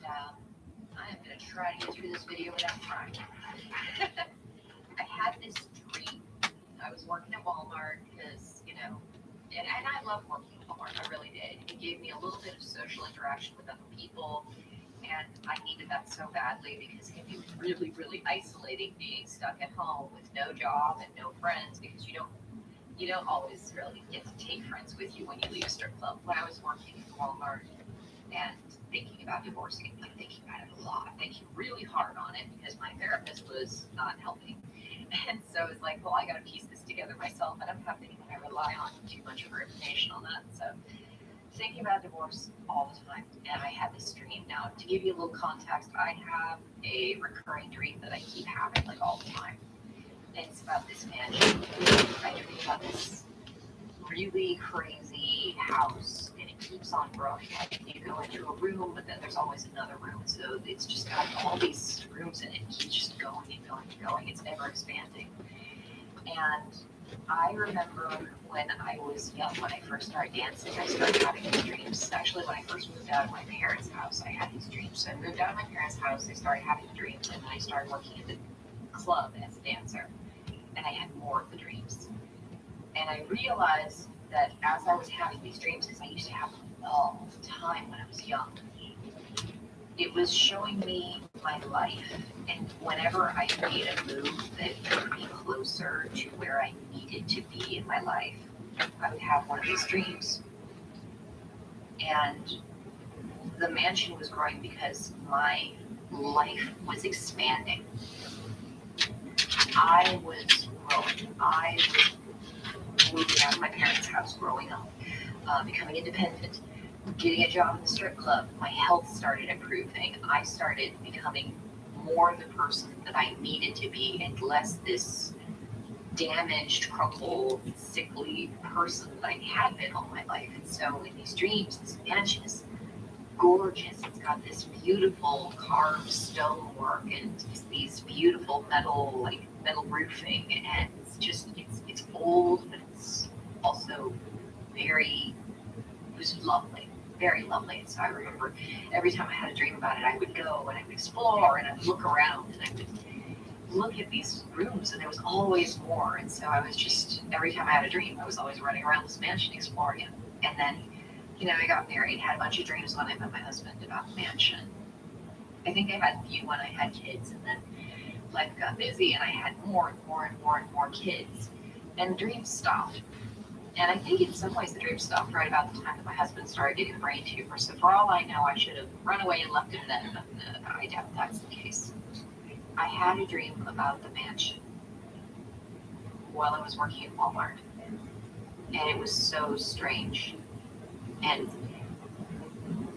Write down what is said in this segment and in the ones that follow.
I am going to try to get through this video without crying. I had this dream. I was working at Walmart because, and I love working at Walmart. I really did. It gave me a little bit of social interaction with other people, and I needed that so badly because it can be really, really isolating being stuck at home with no job and no friends because you don't always really get to take friends with you when you leave a strip club. When I was working at Walmart and thinking about divorcing, I'm thinking about it a lot, thinking really hard on it because my therapist was not helping. And so it's like, well, I got to piece this together myself. I don't have anyone I rely on too much for information on that. So thinking about divorce all the time. And I had this dream. Now, to give you a little context, I have a recurring dream that I keep having like all the time. It's about this mansion. I dream about this really crazy house, and it keeps on growing. Like you go into a room, but then there's always another room. So it's just got all these rooms in it. It keeps just going and going and going. It's ever expanding. And I remember when I was young, when I first started dancing, I started having these dreams. Actually, when I first moved out of my parents' house, I had these dreams. So I moved out of my parents' house, I started having dreams, and then I started working at the club as a dancer. And I had more of the dreams. And I realized that as I was having these dreams, because I used to have them all the time when I was young, it was showing me my life. And whenever I made a move that took me closer to where I needed to be in my life, I would have one of these dreams. And the mansion was growing because my life was expanding. I was growing. I was moving out of my parents' house, growing up, becoming independent, getting a job in the strip club. My health started improving. I started becoming more the person that I needed to be and less this damaged, crumpled, sickly person that I had been all my life. And so in these dreams, this mansion is gorgeous. It's got this beautiful carved stonework and just these beautiful metal roofing, and it's old, but it's also it was lovely, very lovely. And so I remember every time I had a dream about it, I would go and I would explore and I would look around and I would look at these rooms, and there was always more. And so I was just, every time I had a dream, I was always running around this mansion exploring it. And then I got married, had a bunch of dreams when I met my husband about the mansion. I think I had a few when I had kids, and then life got busy, and I had more and more and more and more kids, and the dreams stopped. And I think in some ways the dreams stopped right about the time that my husband started getting a brain tumor. So for all I know, I should have run away and left him then, but I doubt that's the case. I had a dream about the mansion while I was working at Walmart, and it was so strange and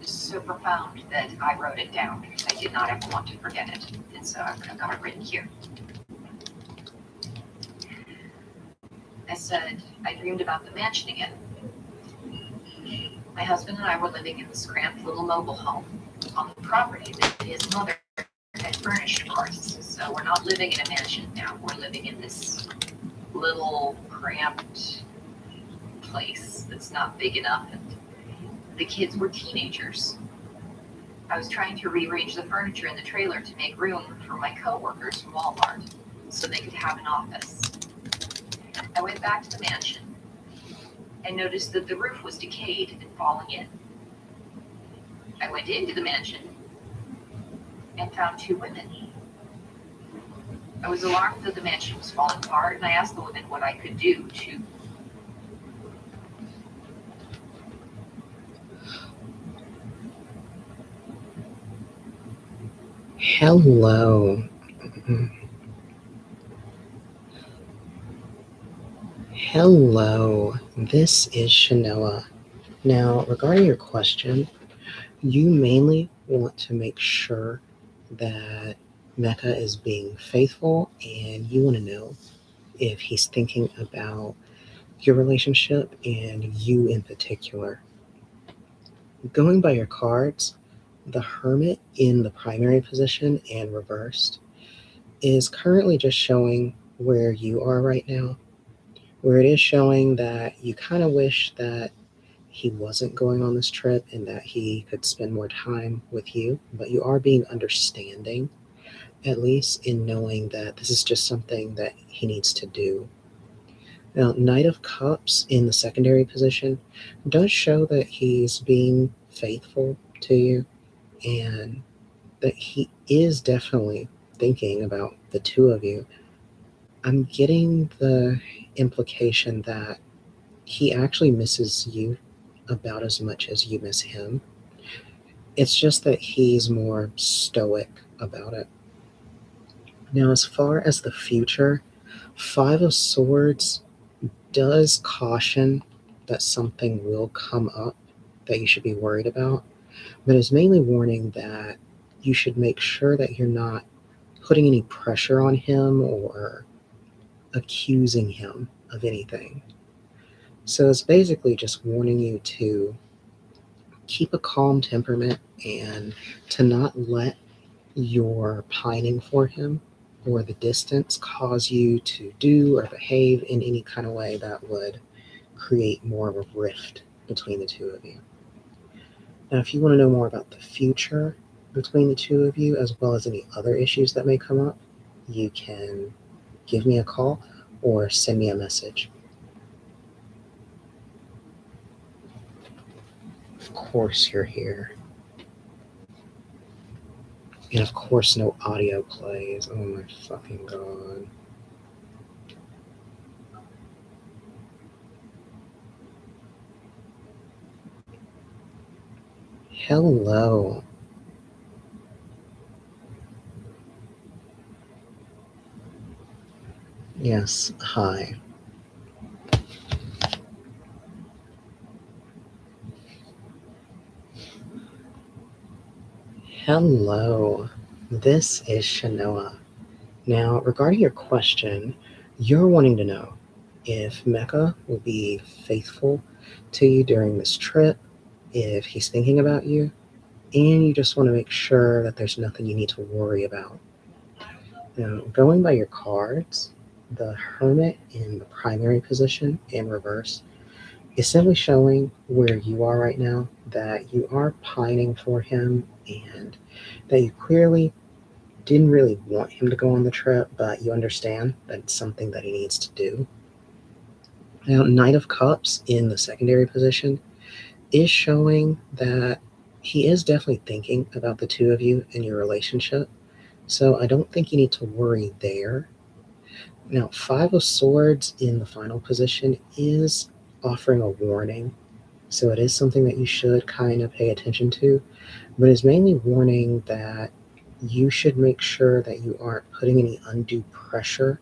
so profound that I wrote it down because I did not ever want to forget it. And so I've got it written here. I said, I dreamed about the mansion again. My husband and I were living in this cramped little mobile home on the property that his mother had furnished for us. So we're not living in a mansion now. We're living in this little cramped place that's not big enough. And the kids were teenagers. I was trying to rearrange the furniture in the trailer to make room for my coworkers from Walmart so they could have an office. I went back to the mansion and noticed that the roof was decayed and falling in. I went into the mansion and found two women. I was alarmed that the mansion was falling apart, and I asked the women what I could do to Hello. Hello, this is Chanella. Now, regarding your question, you mainly want to make sure that Mecca is being faithful, and you want to know if he's thinking about your relationship and you in particular. Going by your cards, the Hermit in the primary position and reversed is currently just showing where you are right now, where it is showing that you kind of wish that he wasn't going on this trip and that he could spend more time with you, but you are being understanding, at least in knowing that this is just something that he needs to do. Now, Knight of Cups in the secondary position does show that he's being faithful to you and that he is definitely thinking about the two of you. I'm getting the implication that he actually misses you about as much as you miss him. It's just that he's more stoic about it. Now, as far as the future, Five of Swords does caution that something will come up that you should be worried about, but is mainly warning that you should make sure that you're not putting any pressure on him or accusing him of anything. So it's basically just warning you to keep a calm temperament and to not let your pining for him or the distance cause you to do or behave in any kind of way that would create more of a rift between the two of you. Now, if you want to know more about the future between the two of you, as well as any other issues that may come up, you can give me a call or send me a message. Of course, you're here. And of course, no audio plays. Oh my fucking god. Hello. Yes, hi. Hello. This is Shanoa. Now, regarding your question, you're wanting to know if Mecca will be faithful to you during this trip, if he's thinking about you, and you just want to make sure that there's nothing you need to worry about. Now, going by your cards, the Hermit in the primary position in reverse is simply showing where you are right now, that you are pining for him and that you clearly didn't really want him to go on the trip, but you understand that it's something that he needs to do. Now, Knight of Cups in the secondary position is showing that he is definitely thinking about the two of you and your relationship. So I don't think you need to worry there. Now, Five of Swords in the final position is offering a warning. So it is something that you should kind of pay attention to, but is mainly warning that you should make sure that you aren't putting any undue pressure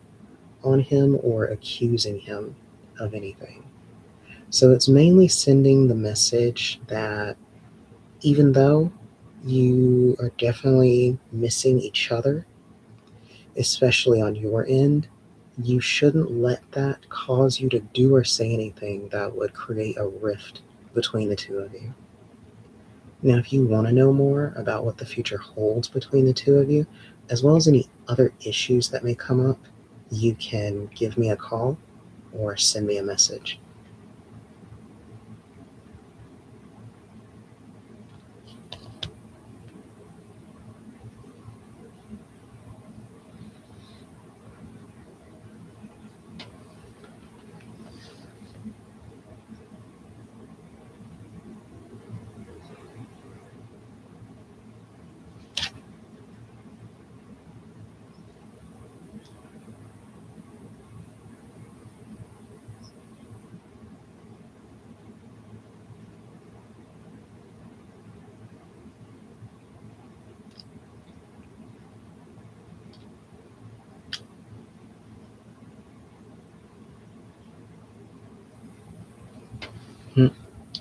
on him or accusing him of anything. So it's mainly sending the message that even though you are definitely missing each other, especially on your end, you shouldn't let that cause you to do or say anything that would create a rift between the two of you. Now, if you want to know more about what the future holds between the two of you, as well as any other issues that may come up, you can give me a call or send me a message.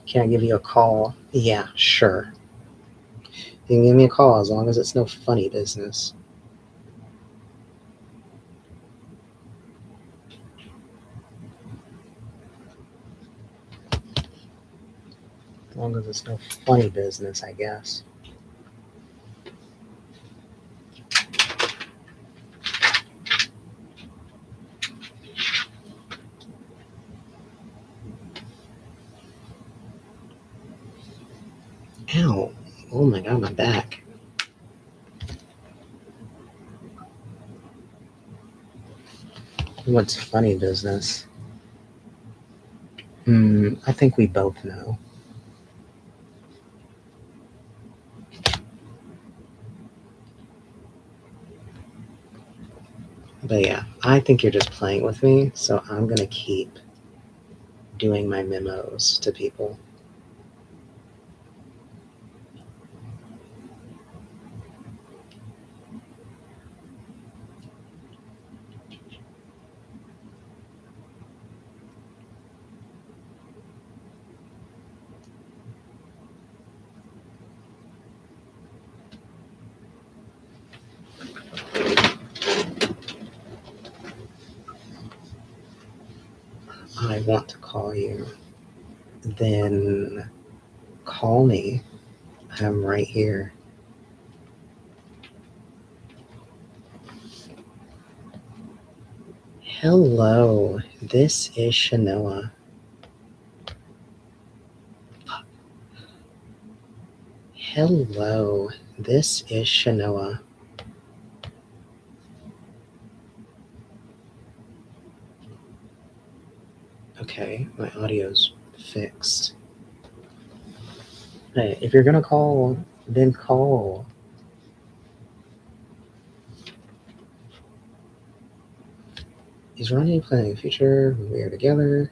Can I give you a call? Yeah, sure. You can give me a call as long as it's no funny business. As long as it's no funny business, I guess. Ow. Oh my god, my back. What's funny business? I think we both know. But yeah, I think you're just playing with me, so I'm gonna keep doing my memos to people. I want to call you. Then call me. I'm right here. Hello, this is Shanoa. Hello, this is Shanoa. Okay, my audio's fixed. Hey, if you're gonna call, then call. Is Ronnie planning a future when we are together?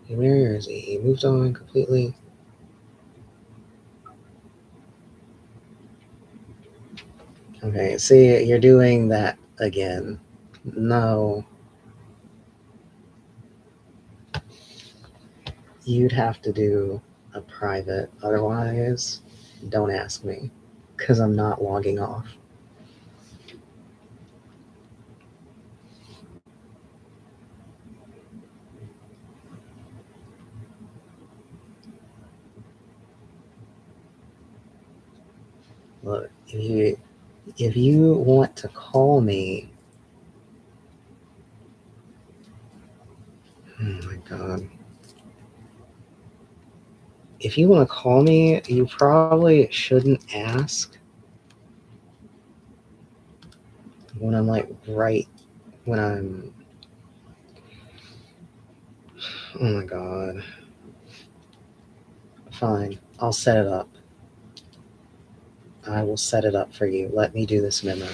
He married or is he moved on completely? Okay, see, you're doing that again. No. You'd have to do a private, otherwise, don't ask me, because I'm not logging off. Look, if you want to call me, oh my god. If you want to call me, you probably shouldn't ask when I'm like right when I'm. Oh my god. Fine, I'll set it up. I will set it up for you. Let me do this memo.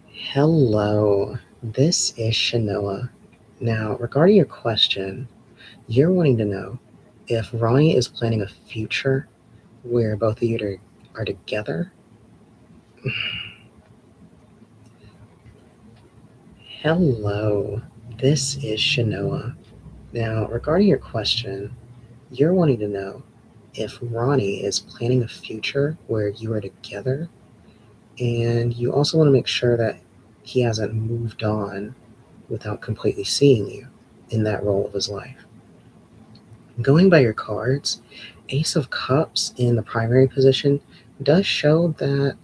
Hello, this is Shanoa. Now, regarding your question, you're wanting to know if Ronnie is planning a future where both of you are together. Hello, this is Shanoa. Now, regarding your question, you're wanting to know if Ronnie is planning a future where you are together, and you also want to make sure that he hasn't moved on without completely seeing you in that role of his life. Going by your cards, Ace of Cups in the primary position does show that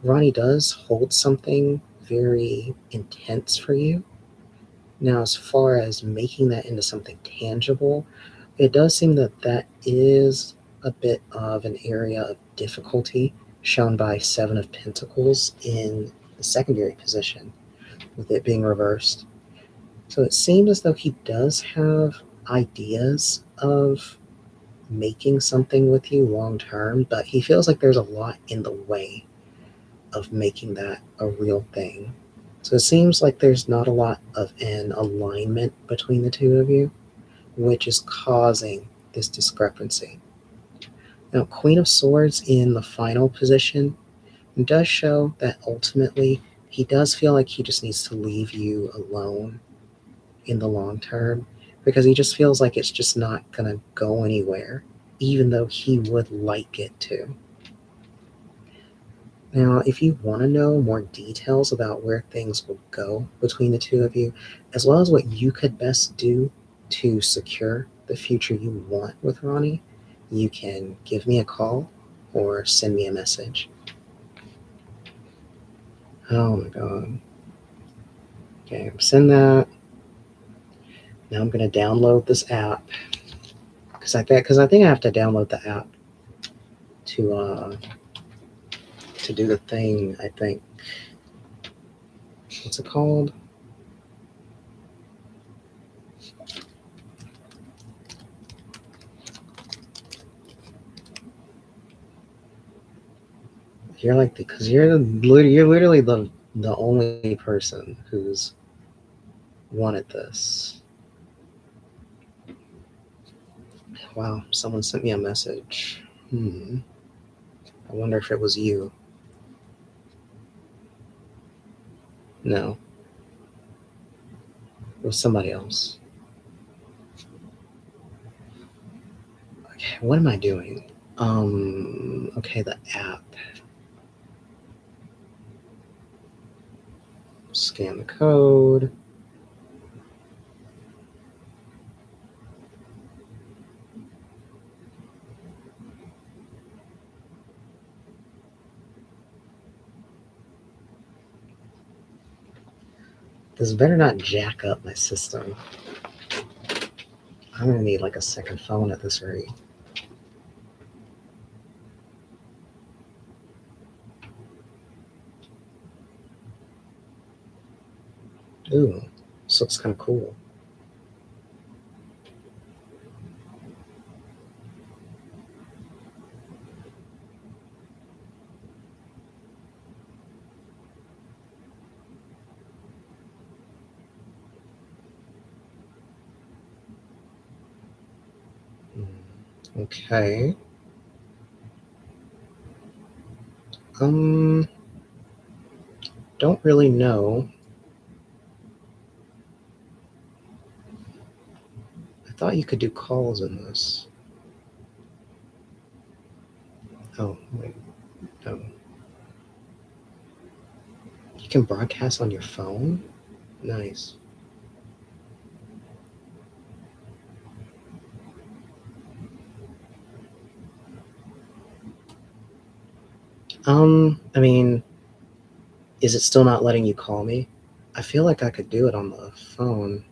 Ronnie does hold something very intense for you. Now, as far as making that into something tangible, it does seem that that is a bit of an area of difficulty shown by Seven of Pentacles in the secondary position, with it being reversed. So it seems as though he does have ideas of making something with you long term, but he feels like there's a lot in the way of making that a real thing. So it seems like there's not a lot of an alignment between the two of you, which is causing this discrepancy. Now, Queen of Swords in the final position does show that ultimately he does feel like he just needs to leave you alone in the long term, because he just feels like it's just not going to go anywhere, even though he would like it to. Now, if you want to know more details about where things will go between the two of you, as well as what you could best do to secure the future you want with Ronnie, you can give me a call or send me a message. Oh my god. Okay, send that. Now I'm going to download this app because I think I have to download the app to do the thing. I think, what's it called? You're like because you're literally the only person who's wanted this. Wow, someone sent me a message. I wonder if it was you. No, it was somebody else. Okay, what am I doing? Okay, the app. Scan the code. This better not jack up my system. I'm gonna need like a second phone at this rate. Ooh, this looks kind of cool. Okay. Um, don't really know. I thought you could do calls in this. Oh, wait, no. You can broadcast on your phone? Nice. I mean, is it still not letting you call me? I feel like I could do it on the phone.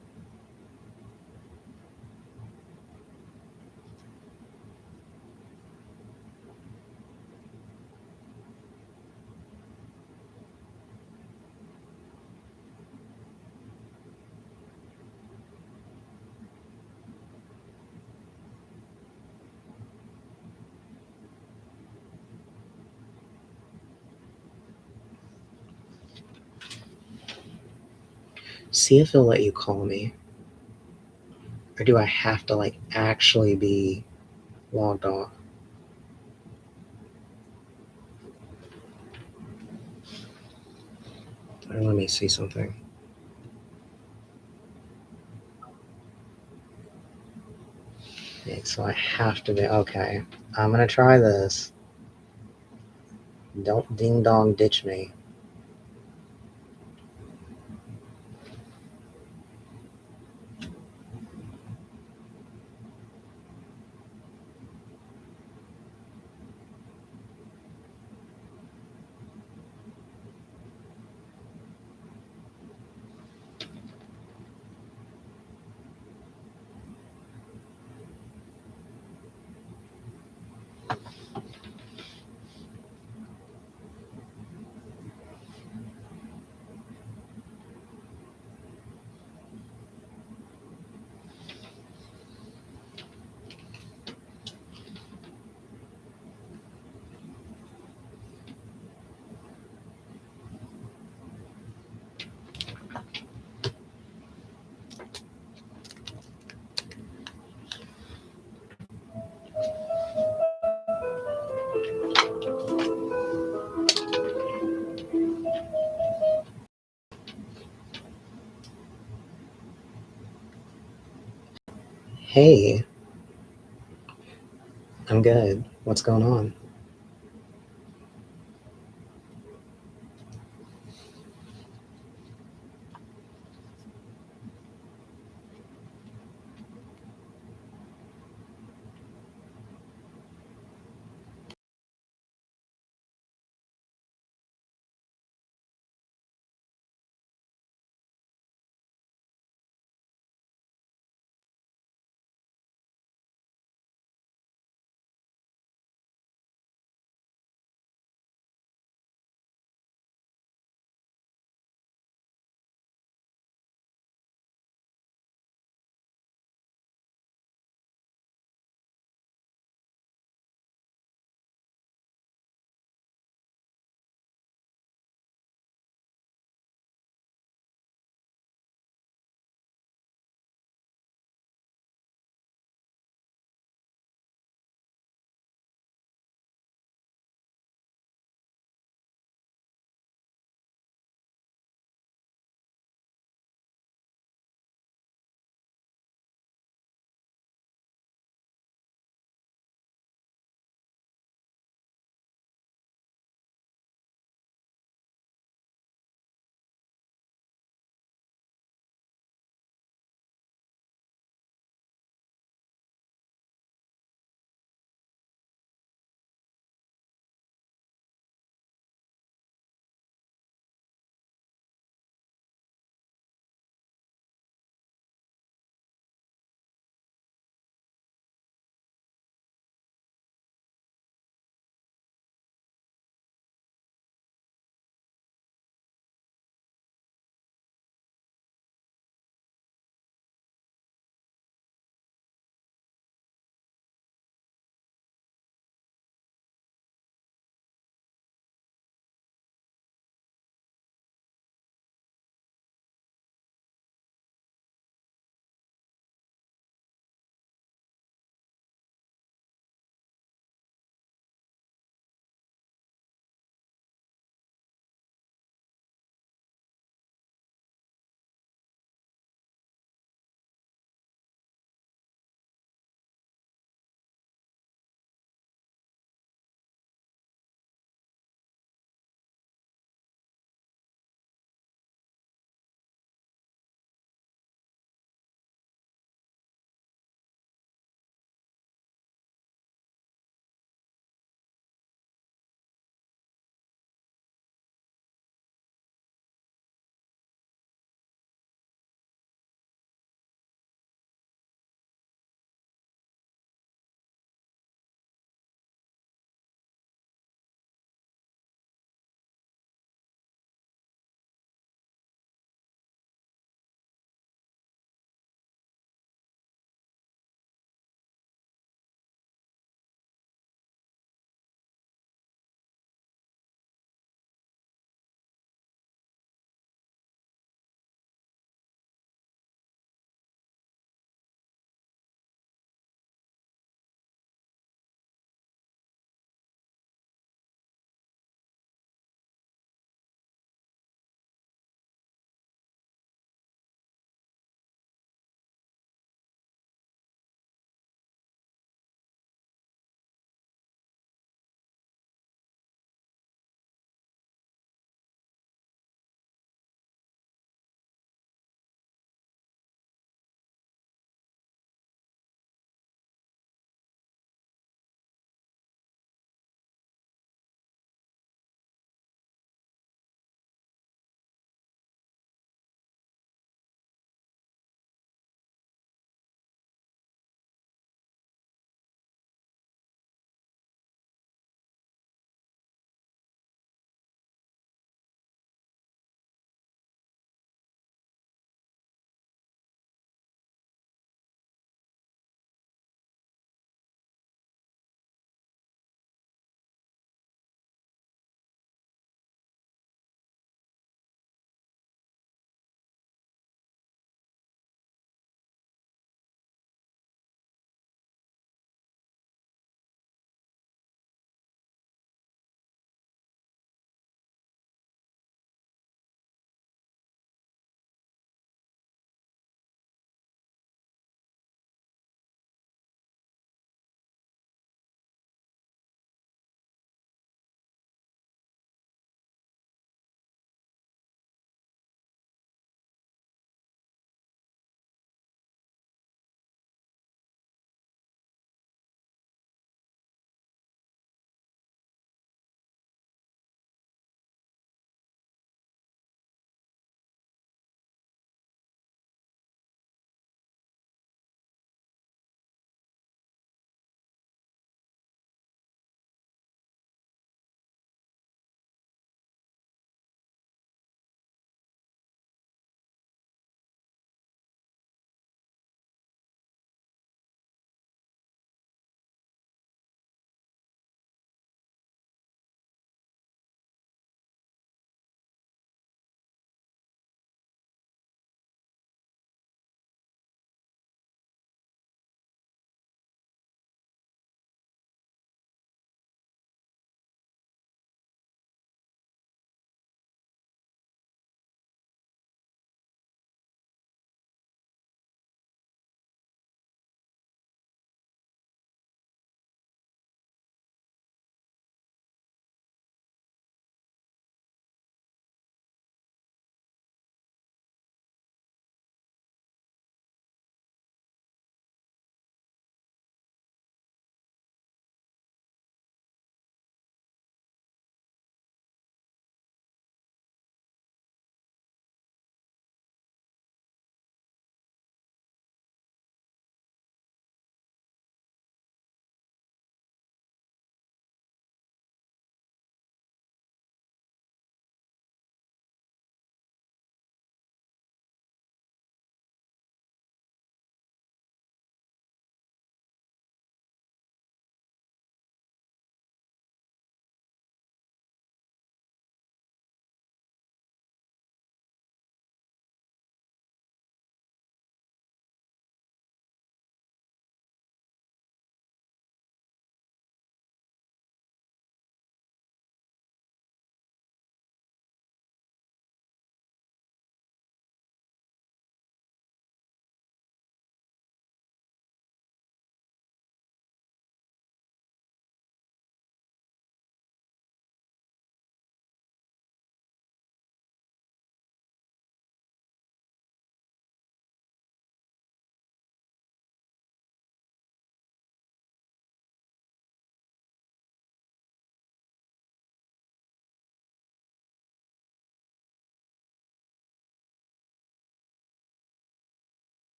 See if it'll let you call me. Or do I have to like actually be logged on? Or let me see something. Okay, so I have to be okay. I'm gonna try this. Don't ding dong ditch me. Hey, I'm good. What's going on?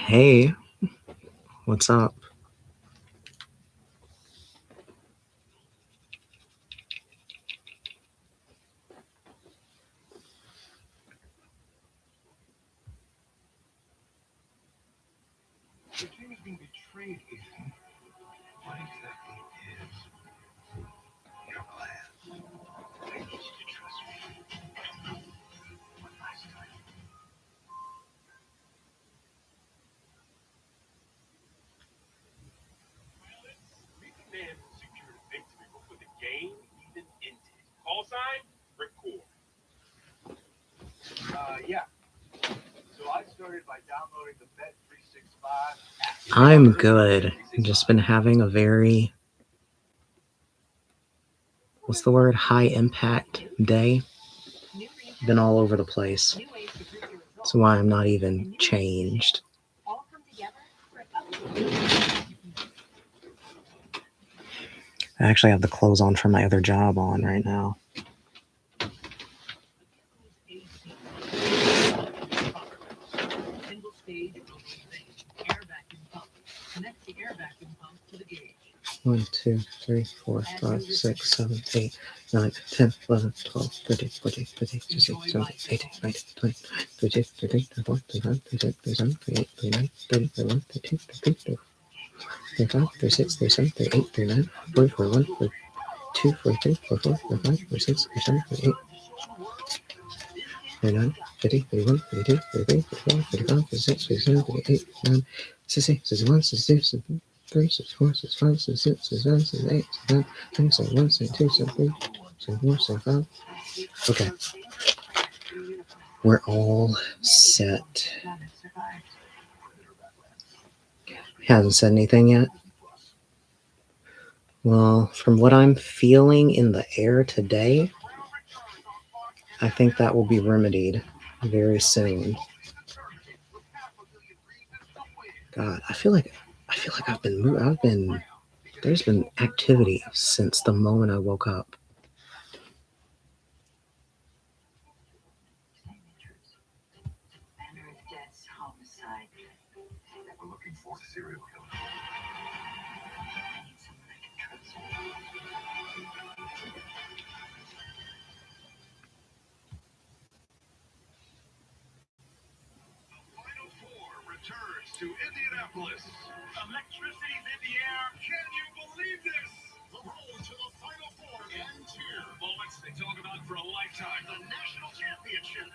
Hey, what's up? Virginia's being betrayed, Ethan. What exactly is your plan? I need you to trust me. One last time. Meet the man who secured victory before the game even ended. Call sign, record. Yeah. So I started by downloading the Bet365 app. I'm good. Just been having a very, what's the word? High impact day. Been all over the place. That's why I'm not even changed. I actually have the clothes on for my other job on right now. Single stage air vacuum pump. Connect the air vacuum pump to the gauge. 1, 2, 3, 4, 5, 6, 7, 8, 9, 10, 11, 12, 13, 14, 15, 16, 17, 18, 19, 20, 22, 23, 24, 25, 26, 27, 28, 29, 30, 31, 32, 33, 35, 36, 37, 38, 39, 40, 41, 42, 43, 44, 45, 46, 47, 48, 49, 50, 51, 52, 53, 54, 55, 56, 57, 58, 59, 60, 61, 62, 63, 64, 65, 66, 67, 68, 69, 71, 72, 73, 74, 75. Okay. We're all set. Hasn't said anything yet? Well, from what I'm feeling in the air today, I think that will be remedied very soon. God, I feel like there's been activity since the moment I woke up. Homicide. We're looking for a serial killer. I need someone I can trust. Final Four returns to Indianapolis. Electricity's in the air. Can you believe this? The road to the Final Four ends here. Moments they talk about for a lifetime. The national championship.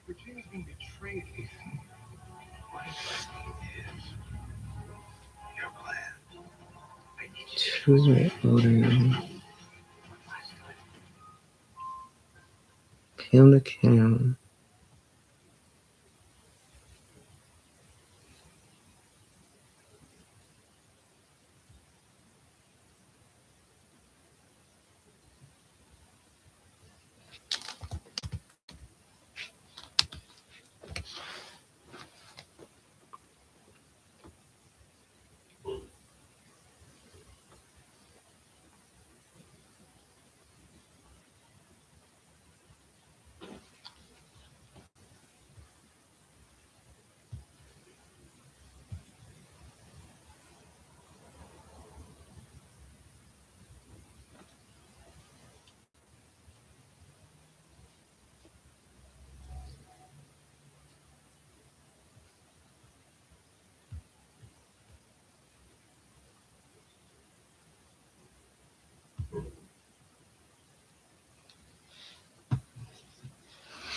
Virginia's being betrayed, Ethan. What exactly is your plan? I need you to trust me. Two One last time. Cam to cam.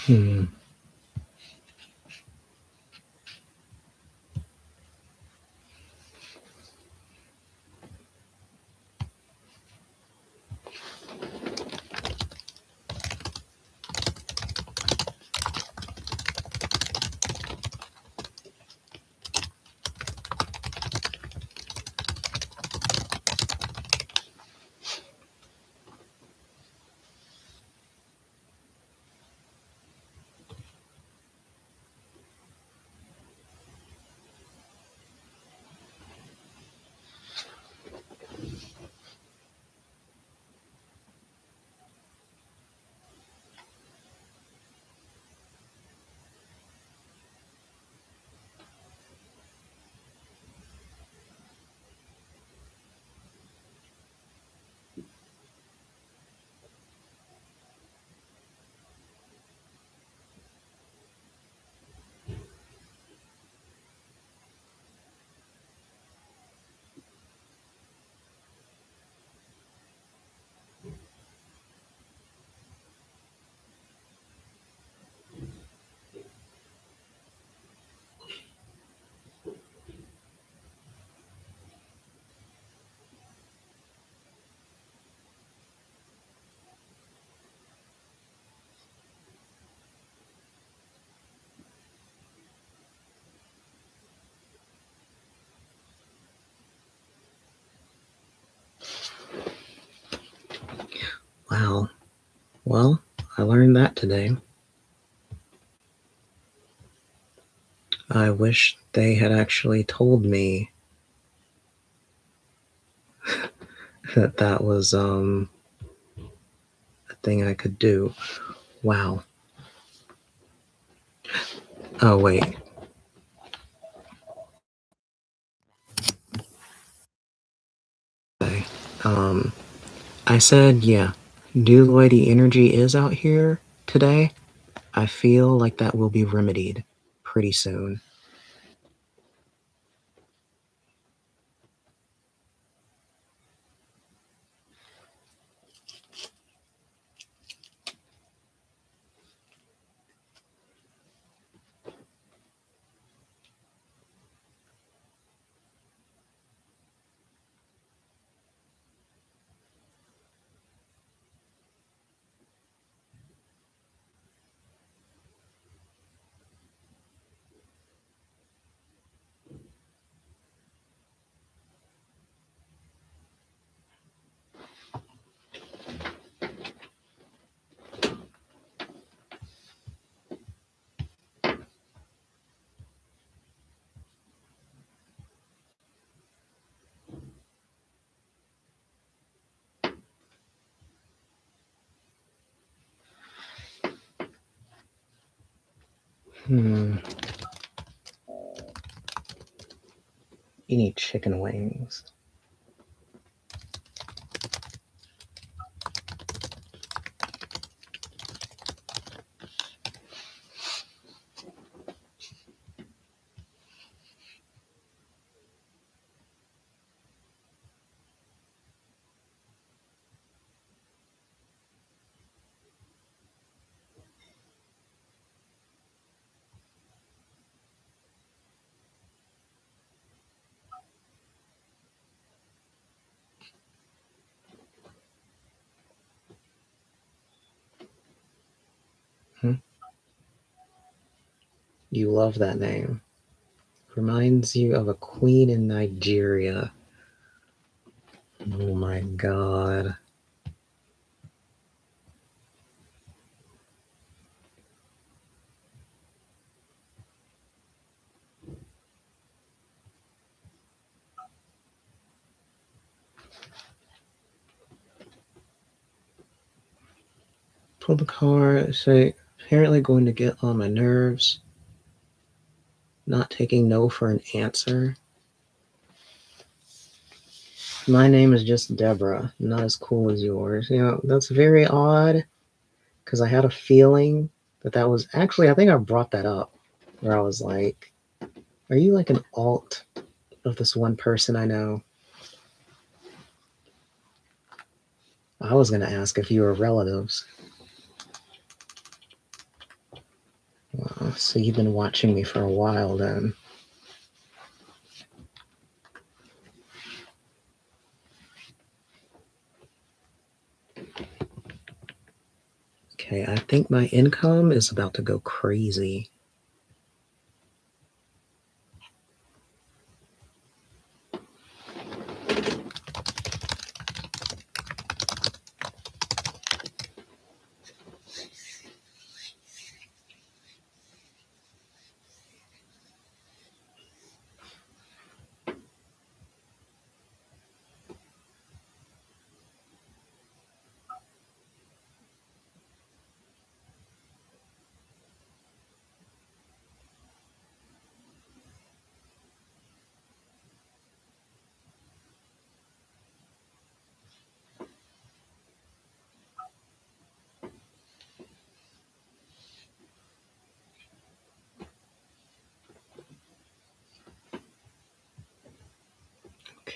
Hmm. Wow. Well, I learned that today. I wish they had actually told me that was a thing I could do. Wow. Oh, wait. Okay. I said, yeah, Duloidy energy is out here today. I feel like that will be remedied pretty soon. You need chicken wings. You love that name. Reminds you of a queen in Nigeria. Oh my god. Pull the card, say, apparently going to get on my nerves. Not taking no for an answer. My name is just Deborah, not as cool as yours. You know, that's very odd because I had a feeling that was actually, I think I brought that up where I was like, are you like an alt of this one person I know? I was going to ask if you were relatives. Wow, so you've been watching me for a while then. Okay, I think my income is about to go crazy.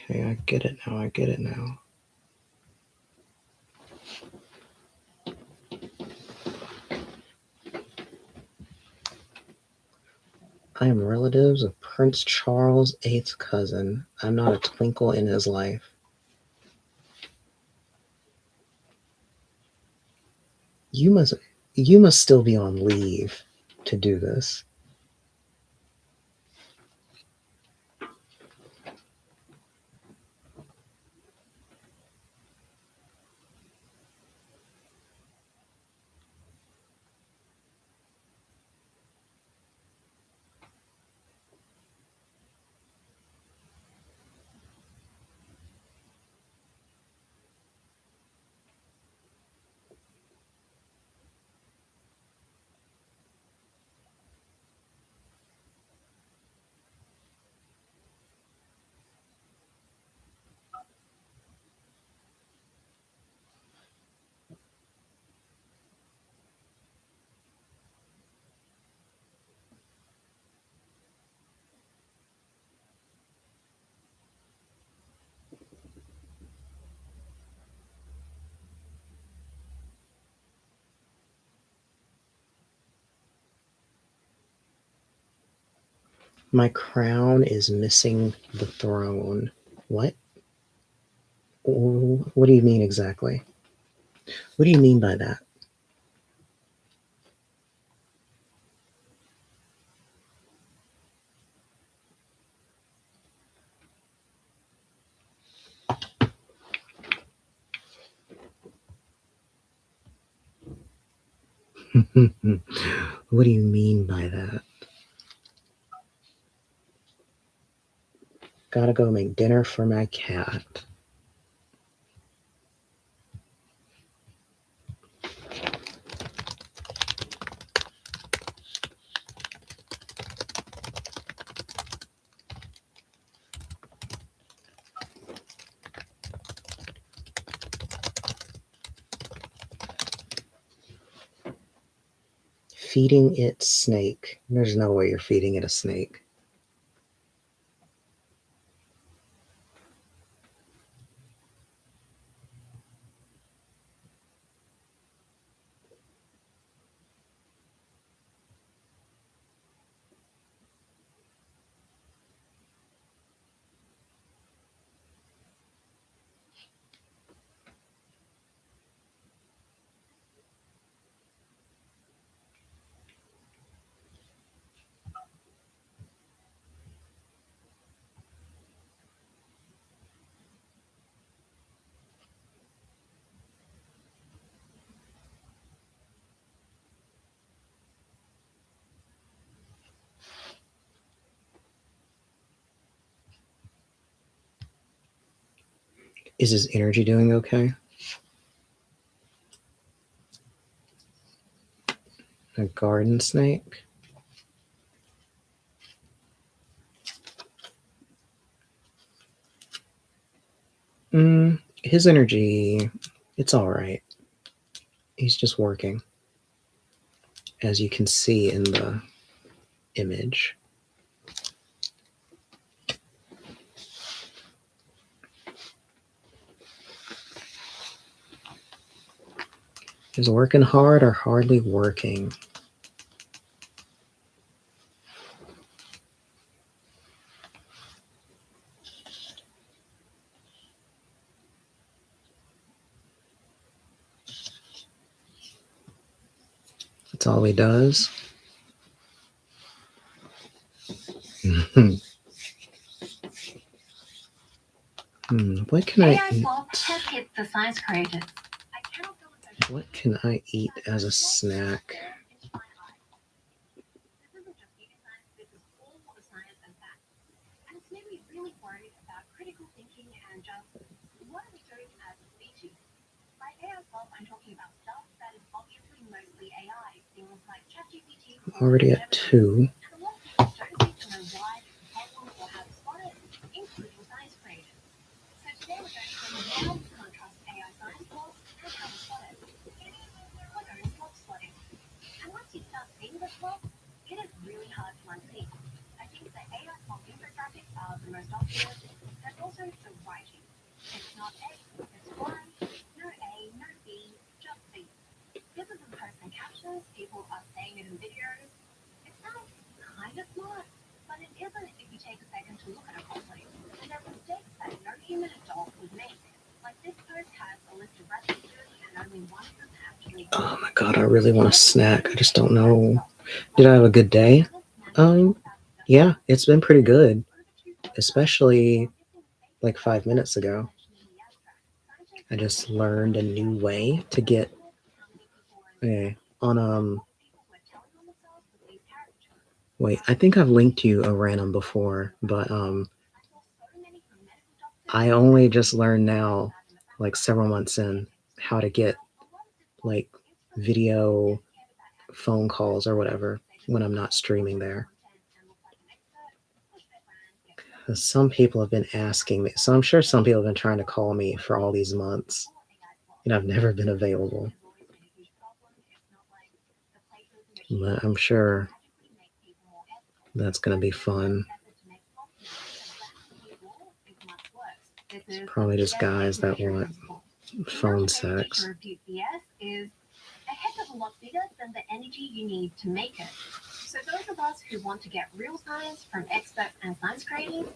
Okay, I get it now. I get it now. I am relatives of Prince Charles' eighth cousin. I'm not a twinkle in his life. You must still be on leave to do this. My crown is missing the throne. What? What do you mean exactly? What do you mean by that? What do you mean by that? Gotta go make dinner for my cat. Feeding it snake. There's no way you're feeding it a snake. Is his energy doing okay? A garden snake? His energy, it's all right. He's just working, as you can see in the image. Is working hard or hardly working? That's all he does. What can I eat? has hit the science creators. I cannot go with those. What can I eat as a snack? This isn't just eating science, this is all the science and facts. And it's made me really worried about critical thinking and just what are we doing as a species? By AI stuff, I'm talking about stuff that is obviously mostly AI, things like ChatGPT. Already at 2. And a lot of people don't seem to know why this is a problem or how to spot it, including science creators. So today we're going to learn why we can't trust AI science blogs and how to spot it. We're going to blog spotting. And once you start seeing this blog, it is really hard to unsee. I think the AI blog infographics are the most obvious, and also the writing. It's not A, it's Y, no A, no B, just B. This isn't posts and captions, people are saying it in videos. It sounds kind of smart, but it isn't if you take a second to look at it properly. And there are mistakes that no human adult would make. Like this post has a list of references and only one of them actually. Oh my god, I really want a snack. I just don't know. Did I have a good day? Yeah, it's been pretty good. Especially like 5 minutes ago. I just learned a new way to get on wait, I think I've linked you a random before, but I only just learned now, like several months in, how to get like video phone calls or whatever when I'm not streaming there. Some people have been asking me, so I'm sure some people have been trying to call me for all these months, and I've never been available. But I'm sure that's going to be fun. It's probably just guys that want phone sex. Is a heck of a lot bigger than the energy you need to make it. So those of us who want to get real science from experts and science creators,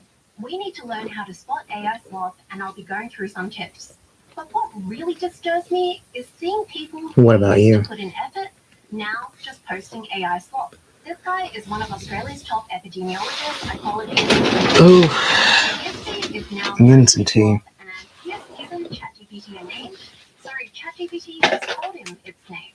we need to learn how to spot AI slop, and I'll be going through some tips. But what really disturbs me is seeing people who What about used you? to put in effort now just posting AI slop. This guy is one of Australia's top epidemiologists, psychologists. Ooh, Yesterday is now I'm getting some tea. and he has given ChatGPT a name. Sorry, ChatGPT has told him its name.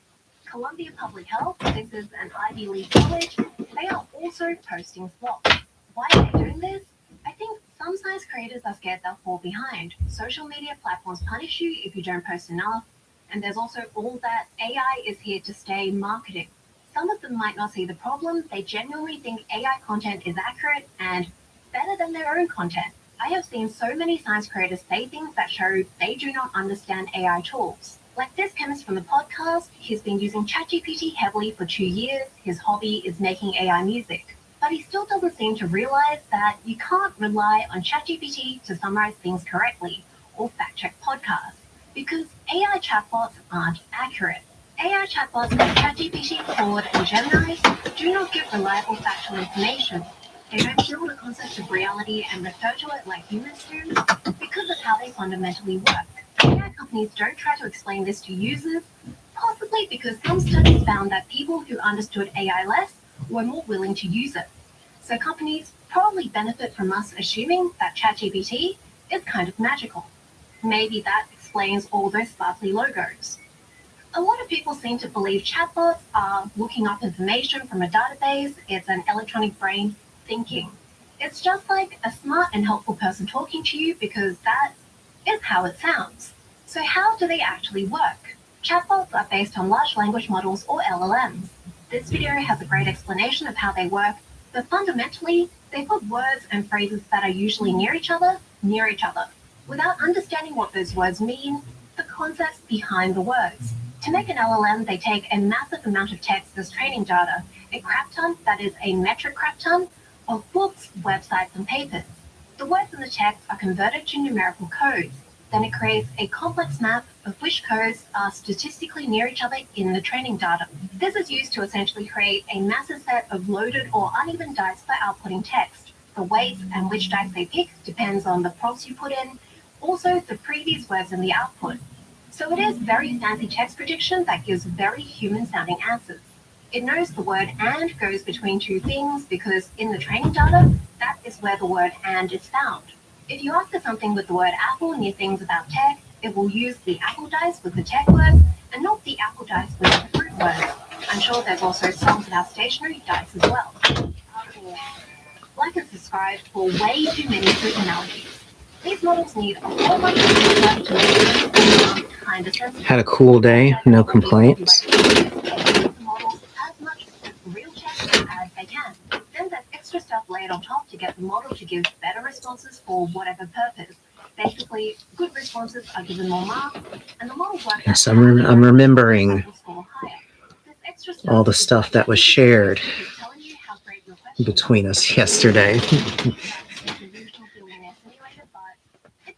Columbia Public Health, this is an Ivy League college, they are also posting slop. Why are they doing this? I think some science creators are scared they'll fall behind. Social media platforms punish you if you don't post enough, and there's also all that AI is here to stay marketing. Some of them might not see the problem, they genuinely think AI content is accurate and better than their own content. I have seen so many science creators say things that show they do not understand AI tools. Like this chemist from the podcast, he's been using ChatGPT heavily for 2 years. His hobby is making AI music. But he still doesn't seem to realize that you can't rely on ChatGPT to summarize things correctly or fact check podcasts because AI chatbots aren't accurate. AI chatbots like ChatGPT, Claude, and Gemini do not give reliable factual information. They don't feel the concept of reality and refer to it like humans do because of how they fundamentally work. AI companies don't try to explain this to users, possibly because some studies found that people who understood AI less were more willing to use it. So companies probably benefit from us assuming that ChatGPT is kind of magical. Maybe that explains all those sparkly logos. A lot of people seem to believe chatbots are looking up information from a database. It's an electronic brain thinking. It's just like a smart and helpful person talking to you because that is how it sounds. So how do they actually work? Chatbots are based on large language models or LLMs. This video has a great explanation of how they work, but fundamentally, they put words and phrases that are usually near each other, without understanding what those words mean, the concepts behind the words. To make an LLM, they take a massive amount of text as training data, a crap ton, that is a metric crap ton, of books, websites, and papers. The words in the text are converted to numerical codes. Then it creates a complex map of which codes are statistically near each other in the training data. This is used to essentially create a massive set of loaded or uneven dice for outputting text. The weights and which dice they pick depends on the prompts you put in, also the previous words in the output. So it is very fancy text prediction that gives very human-sounding answers. It knows the word and goes between two things because in the training data, that is where the word and is found. If you ask for something with the word apple near things about tech, it will use the apple dice with the tech words and not the apple dice with the fruit words. I'm sure there's also some about stationary dice as well. Like and subscribe for way too many fruit analogies. These models need a whole bunch of data to make them kind of sensible. Had a cool day, no complaints. The models as much real text as they can. Then there's extra stuff laid on top to get the model to give better responses for whatever purpose. Basically, good responses are given more marks, and the model works. Yes, I'm remembering all the stuff that was shared between us yesterday. It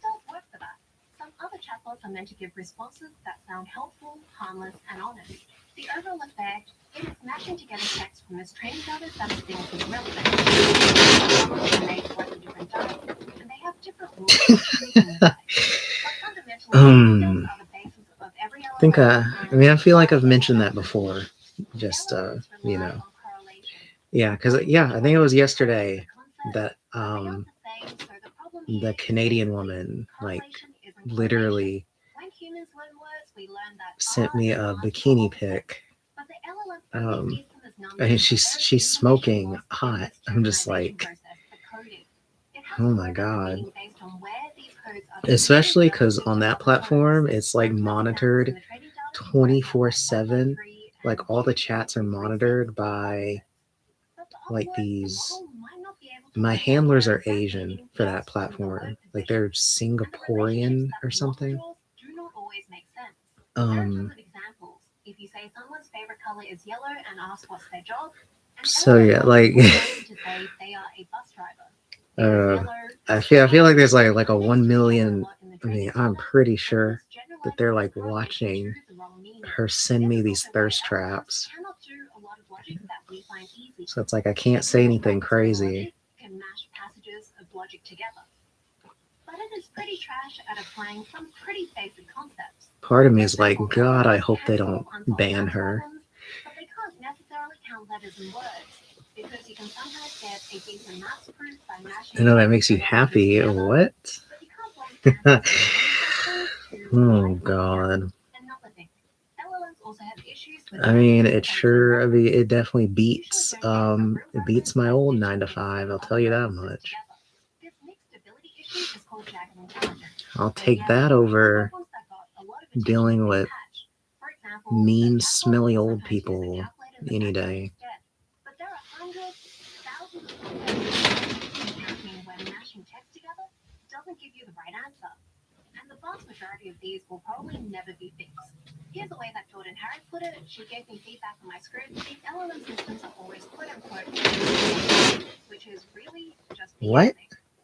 does work for that. Some other chatbots are meant to give responses that sound helpful, harmless, and honest. The overall effect is matching together text from this training data that it thinks is relevant. They make slightly different dice, and they have different rules for choosing the dice. But fundamentally, those are the basis of every I think, I feel like I've mentioned that before. Just, yeah, because, I think it was yesterday that, the Canadian woman, like, literally sent me a bikini pic. And she's smoking hot. I'm just like, oh my God. Especially because on that platform, it's like monitored 24/7. Like all the chats are monitored by like these. My handlers are Asian for that platform. Like they're Singaporean or something. If you say someone's favorite color is yellow and ask what's their job, so yeah, like I feel like there's like a 1 million. I mean, I'm pretty sure that they're like watching her send me these thirst traps. So it's like I can't say anything crazy. Can mash passages of logic together. But it is pretty trash at applying some pretty basic concepts. Part of me is like, God, I hope they don't ban her. But they can't necessarily count letters and words, because you can sometimes get a decent maths proof by mashing. I know that makes you happy. What? But you can't blame answers from Oh God. another thing. LLMs also have issues with I mean, it definitely beats my old 9 to 5. I'll tell you that much. This mixed ability issue is called jagged intelligence. I'll take that over dealing with mean, smelly old people any day. But there are hundreds, thousands of concepts when mashing text together doesn't give you the right answer. And the vast majority of these will probably never be fixed. Here's the way that Jordan Harris put it. She gave me feedback on my script. These LLM systems are always quote unquote, which is really just What?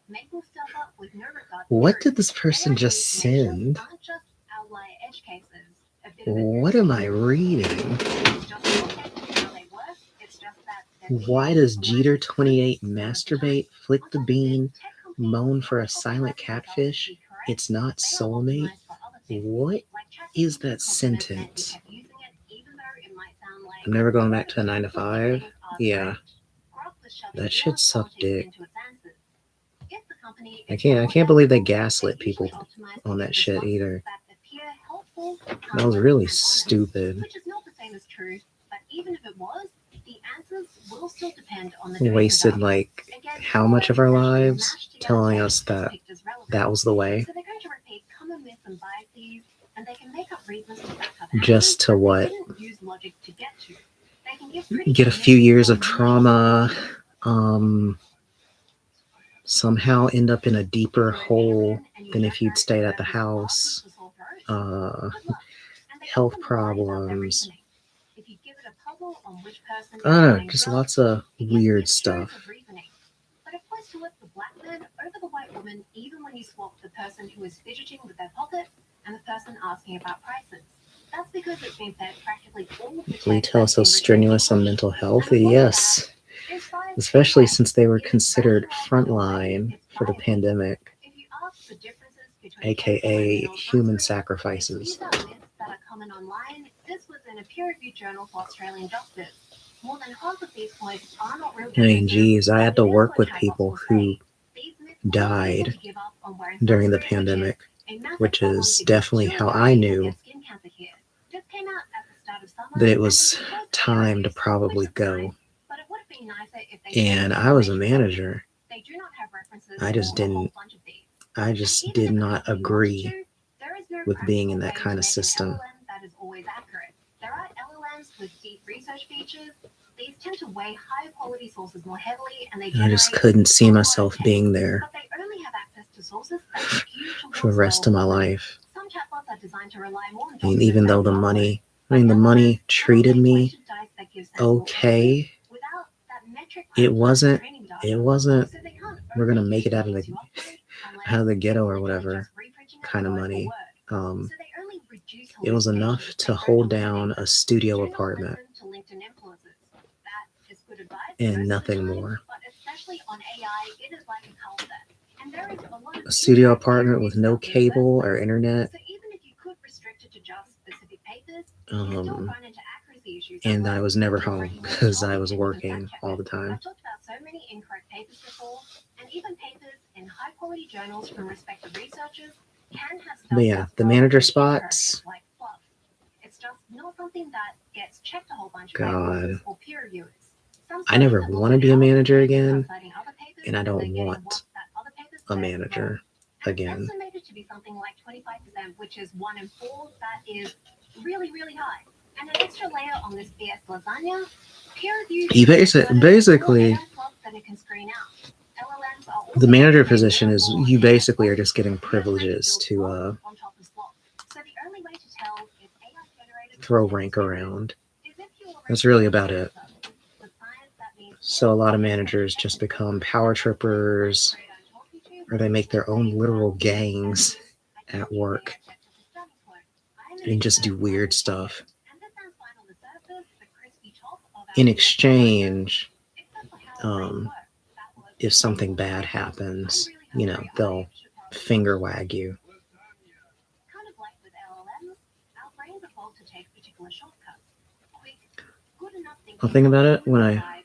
making stuff up with no regard. What did this person just send? Aren't just outlier edge cases. What am I reading? Why does Jeter28 masturbate, flick the bean, moan for a silent catfish? It's not soulmate. What is that sentence? I'm never going back to a 9 to 5. Yeah, that shit sucked dick. I can't believe they gaslit people on that shit either. That was really stupid. Which is not the same as true, but even if it was, the answers will still depend on the Wasted like how much of our lives telling us that that was the way. So they're going to repeat common myths and biases, and they can make up reasons to back up Just to what? They didn't use logic to get to. They can give pretty Get a few years of trauma, somehow end up in a deeper hole than if you'd stayed at the house. Health problems. I don't know, just lots of weird stuff. But it points towards the black man over the white woman, even when you swap the person who is fidgeting with their pocket and the person asking about prices. That's because it's been fed practically all of the Retail so strenuous on mental health? Yes. Especially since they were considered frontline for the pandemic, aka human sacrifices. These are myths that are common online. This was in a peer-reviewed journal for Australian doctors. More than half of these points are not real. I mean, geez, I had to work with people who died during the pandemic, which is definitely how I knew that it was time to probably go. And I was a manager. I just did not agree with being in that kind of system. There are LLMs with deep research features. These tend to weigh higher quality sources more heavily, and I just couldn't see myself being there but they only have access to sources that skew towards for the rest of my life. Some chatbots are designed to rely more on I mean, even though the money treated me okay, it wasn't, we're gonna make it out of the ghetto or whatever kind of money. It was enough to hold down a studio apartment and nothing more. A studio apartment with no cable or internet. And I was never home because I was working all the time. I've talked about so many incorrect papers before, and even papers in high quality journals from respected researchers can have stuff. But yeah, the manager spots. Like fluff. It's just not something that gets checked a whole bunch of God. or peer reviewers. I never want to be a manager again, and I don't want a manager again. Estimated to be something like 25%, which is 1 in 4. That is really, really high. And an extra layer on this BS lasagna, peer review. Basically, the manager position is you basically are just getting privileges to throw rank around. That's really about it. So a lot of managers just become power trippers, or they make their own literal gangs at work and just do weird stuff. In exchange if something bad happens, they'll finger wag you. Kind of like with LLMs, our brains evolved to take particular shortcuts. Quick, good enough thinking. I'll think about it when I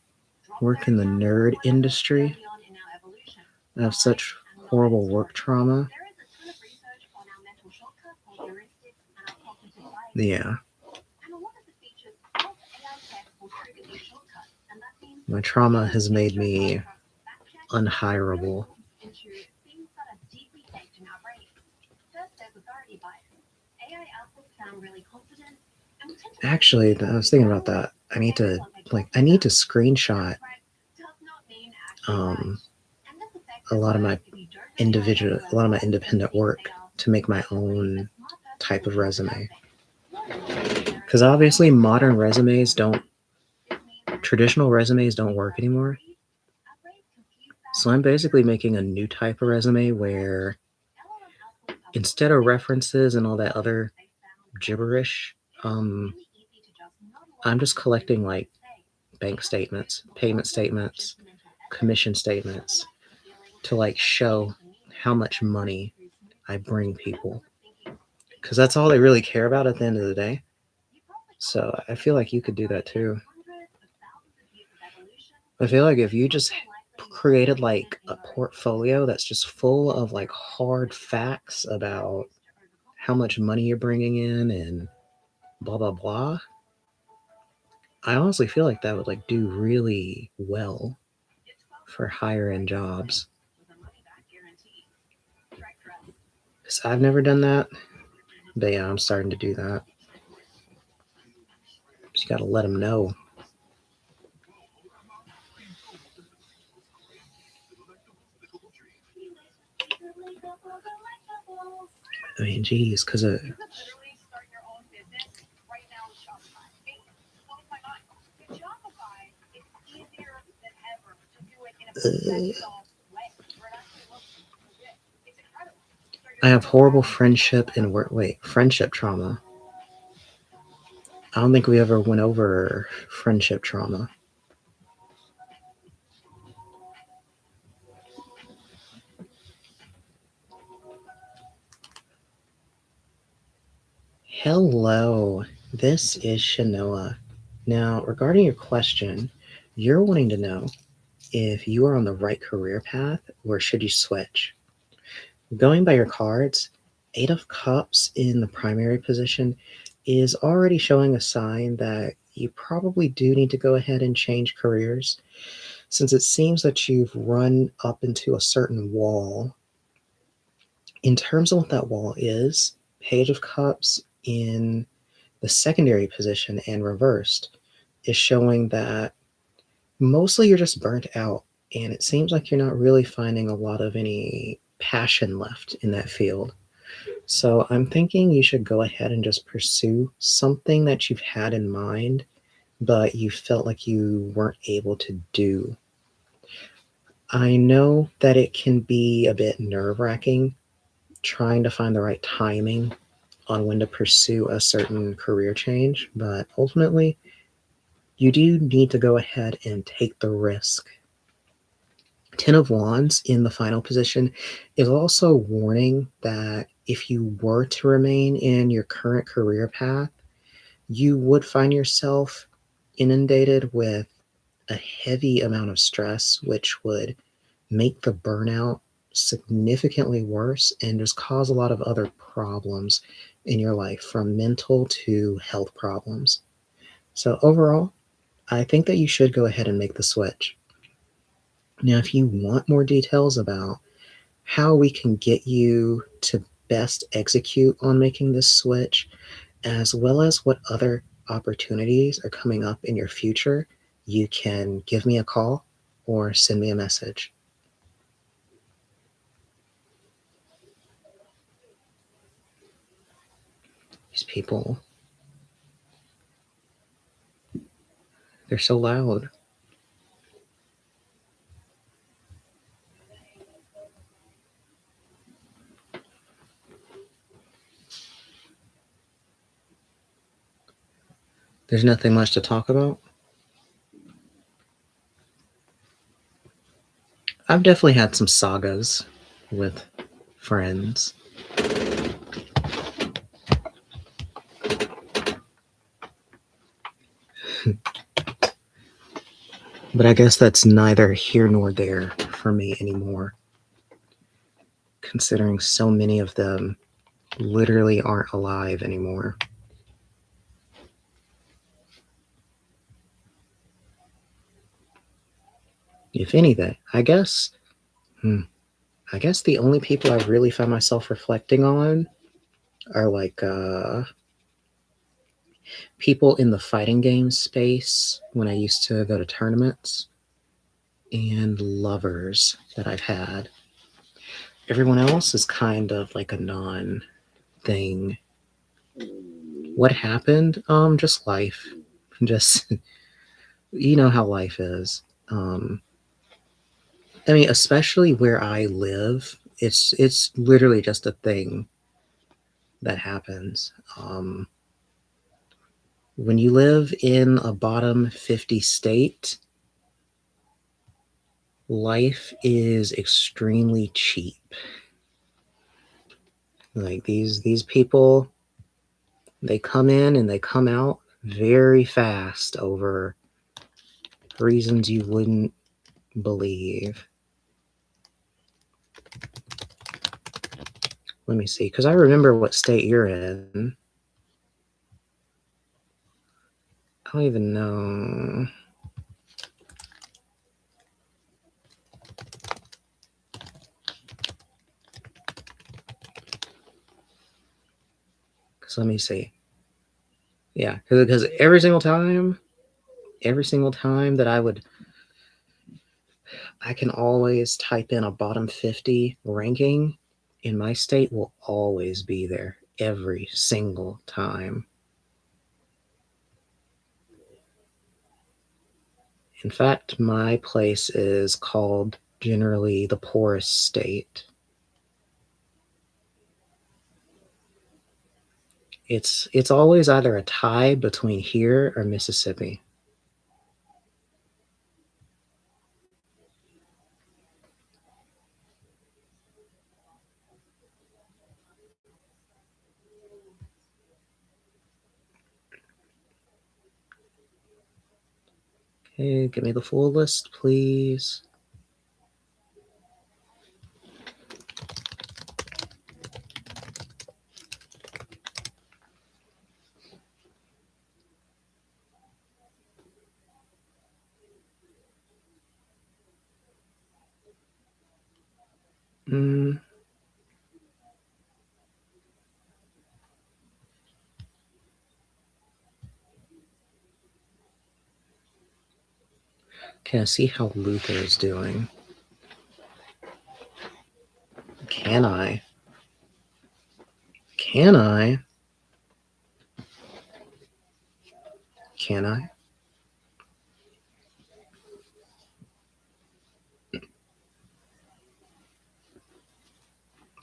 work in the nerd industry. I have such horrible work trauma. There is a ton of research on our mental shortcuts, our heuristics, and our cognitive bias. Yeah, And a lot of the features of AI tech will trigger these shortcuts, and that means my trauma has made me unhireable. into things that are deeply baked in our brains. First, there's authority bias. AI outputs sound really confident, and we tend to Actually, I was thinking about that. I need to screenshot does not mean actually right. um, And this affects a lot of us my if you don't know a lot of my independent work to make my own type of resume. Because obviously traditional resumes don't work anymore. So I'm basically making a new type of resume where instead of references and all that other gibberish, I'm just collecting like bank statements, payment statements, commission statements to like show how much money I bring people. Because that's all they really care about at the end of the day. So I feel like you could do that too. I feel like if you just created like a portfolio that's just full of like hard facts about how much money you're bringing in and blah, blah, blah, I honestly feel like that would like do really well for higher end jobs. Because I've never done that. But yeah, I'm starting to do that. Just got to let them know. I mean, geez, because You could literally start your own business right now with Shopify. It's blows my mind. With Shopify, it's easier than ever to do it in a professional way. Where it actually looks legit. It's incredible. I have horrible friendship trauma. I don't think we ever went over friendship trauma. Hello, this is Shanoa. Now, regarding your question, you're wanting to know if you are on the right career path or should you switch. Going by your cards, 8 of Cups in the primary position is already showing a sign that you probably do need to go ahead and change careers, since it seems that you've run up into a certain wall. In terms of what that wall is, Page of Cups in the secondary position and reversed is showing that mostly you're just burnt out, and it seems like you're not really finding a lot of any passion left in that field. So I'm thinking you should go ahead and just pursue something that you've had in mind, but you felt like you weren't able to do. I know that it can be a bit nerve-wracking trying to find the right timing on when to pursue a certain career change, but ultimately, you do need to go ahead and take the risk. 10 of Wands in the final position is also warning that if you were to remain in your current career path, you would find yourself inundated with a heavy amount of stress, which would make the burnout significantly worse and just cause a lot of other problems in your life, from mental to health problems. So overall, I think that you should go ahead and make the switch. Now, if you want more details about how we can get you to best execute on making this switch, as well as what other opportunities are coming up in your future, you can give me a call or send me a message. These people, they're so loud. There's nothing much to talk about. I've definitely had some sagas with friends. But I guess that's neither here nor there for me anymore, considering so many of them literally aren't alive anymore. If anything, I guess the only people I've really found myself reflecting on are like people in the fighting game space when I used to go to tournaments, and lovers that I've had. Everyone else is kind of like a non thing. What happened? Just life. Just you know how life is. I mean, especially where I live, it's literally just a thing that happens. When you live in a bottom 50 state, life is extremely cheap. Like these people, they come in and they come out very fast over reasons you wouldn't believe. Let me see, because I remember what state you're in. I don't even know. So let me see. Yeah, because every single time that I can always type in a bottom 50 ranking, and my state will always be there every single time. In fact, my place is called generally the poorest state. It's always either a tie between here or Mississippi. Okay, give me the full list, please. Can I see how Luther is doing? Can I? Can I? Can I?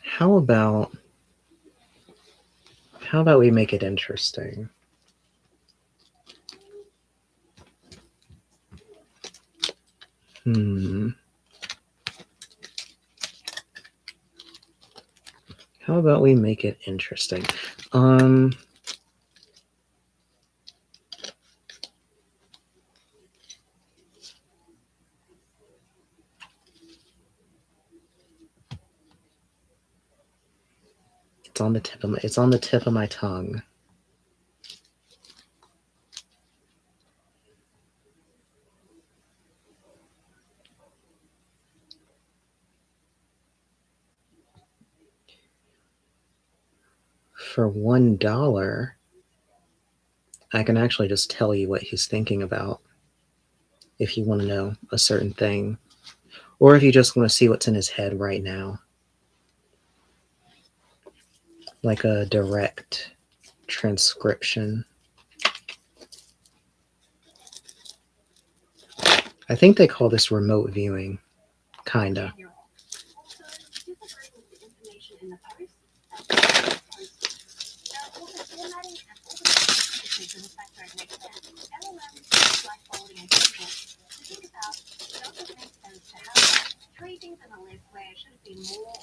How about we make it interesting? How about we make it interesting? It's on the tip of my tongue. For $1, I can actually just tell you what he's thinking about if you want to know a certain thing, or if you just want to see what's in his head right now. Like a direct transcription. I think they call this remote viewing, kinda.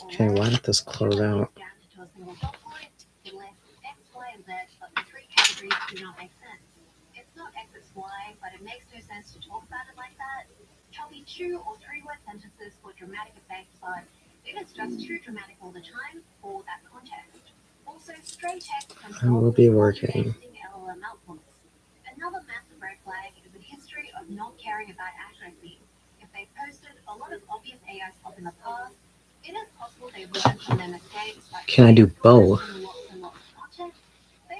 Okay, why did this close out? It's not X, it's Y, but it makes no sense to talk about it like that. Choppy 2 or 3 word sentences for dramatic effect, but if it's just too dramatic all the time for that context. Also, stray text can I will be working. LLM outputs. Another massive red flag is a history of not caring about accuracy. If they posted a lot of obvious AI stuff in the past, it is possible they learned from their mistakes. Can I do both?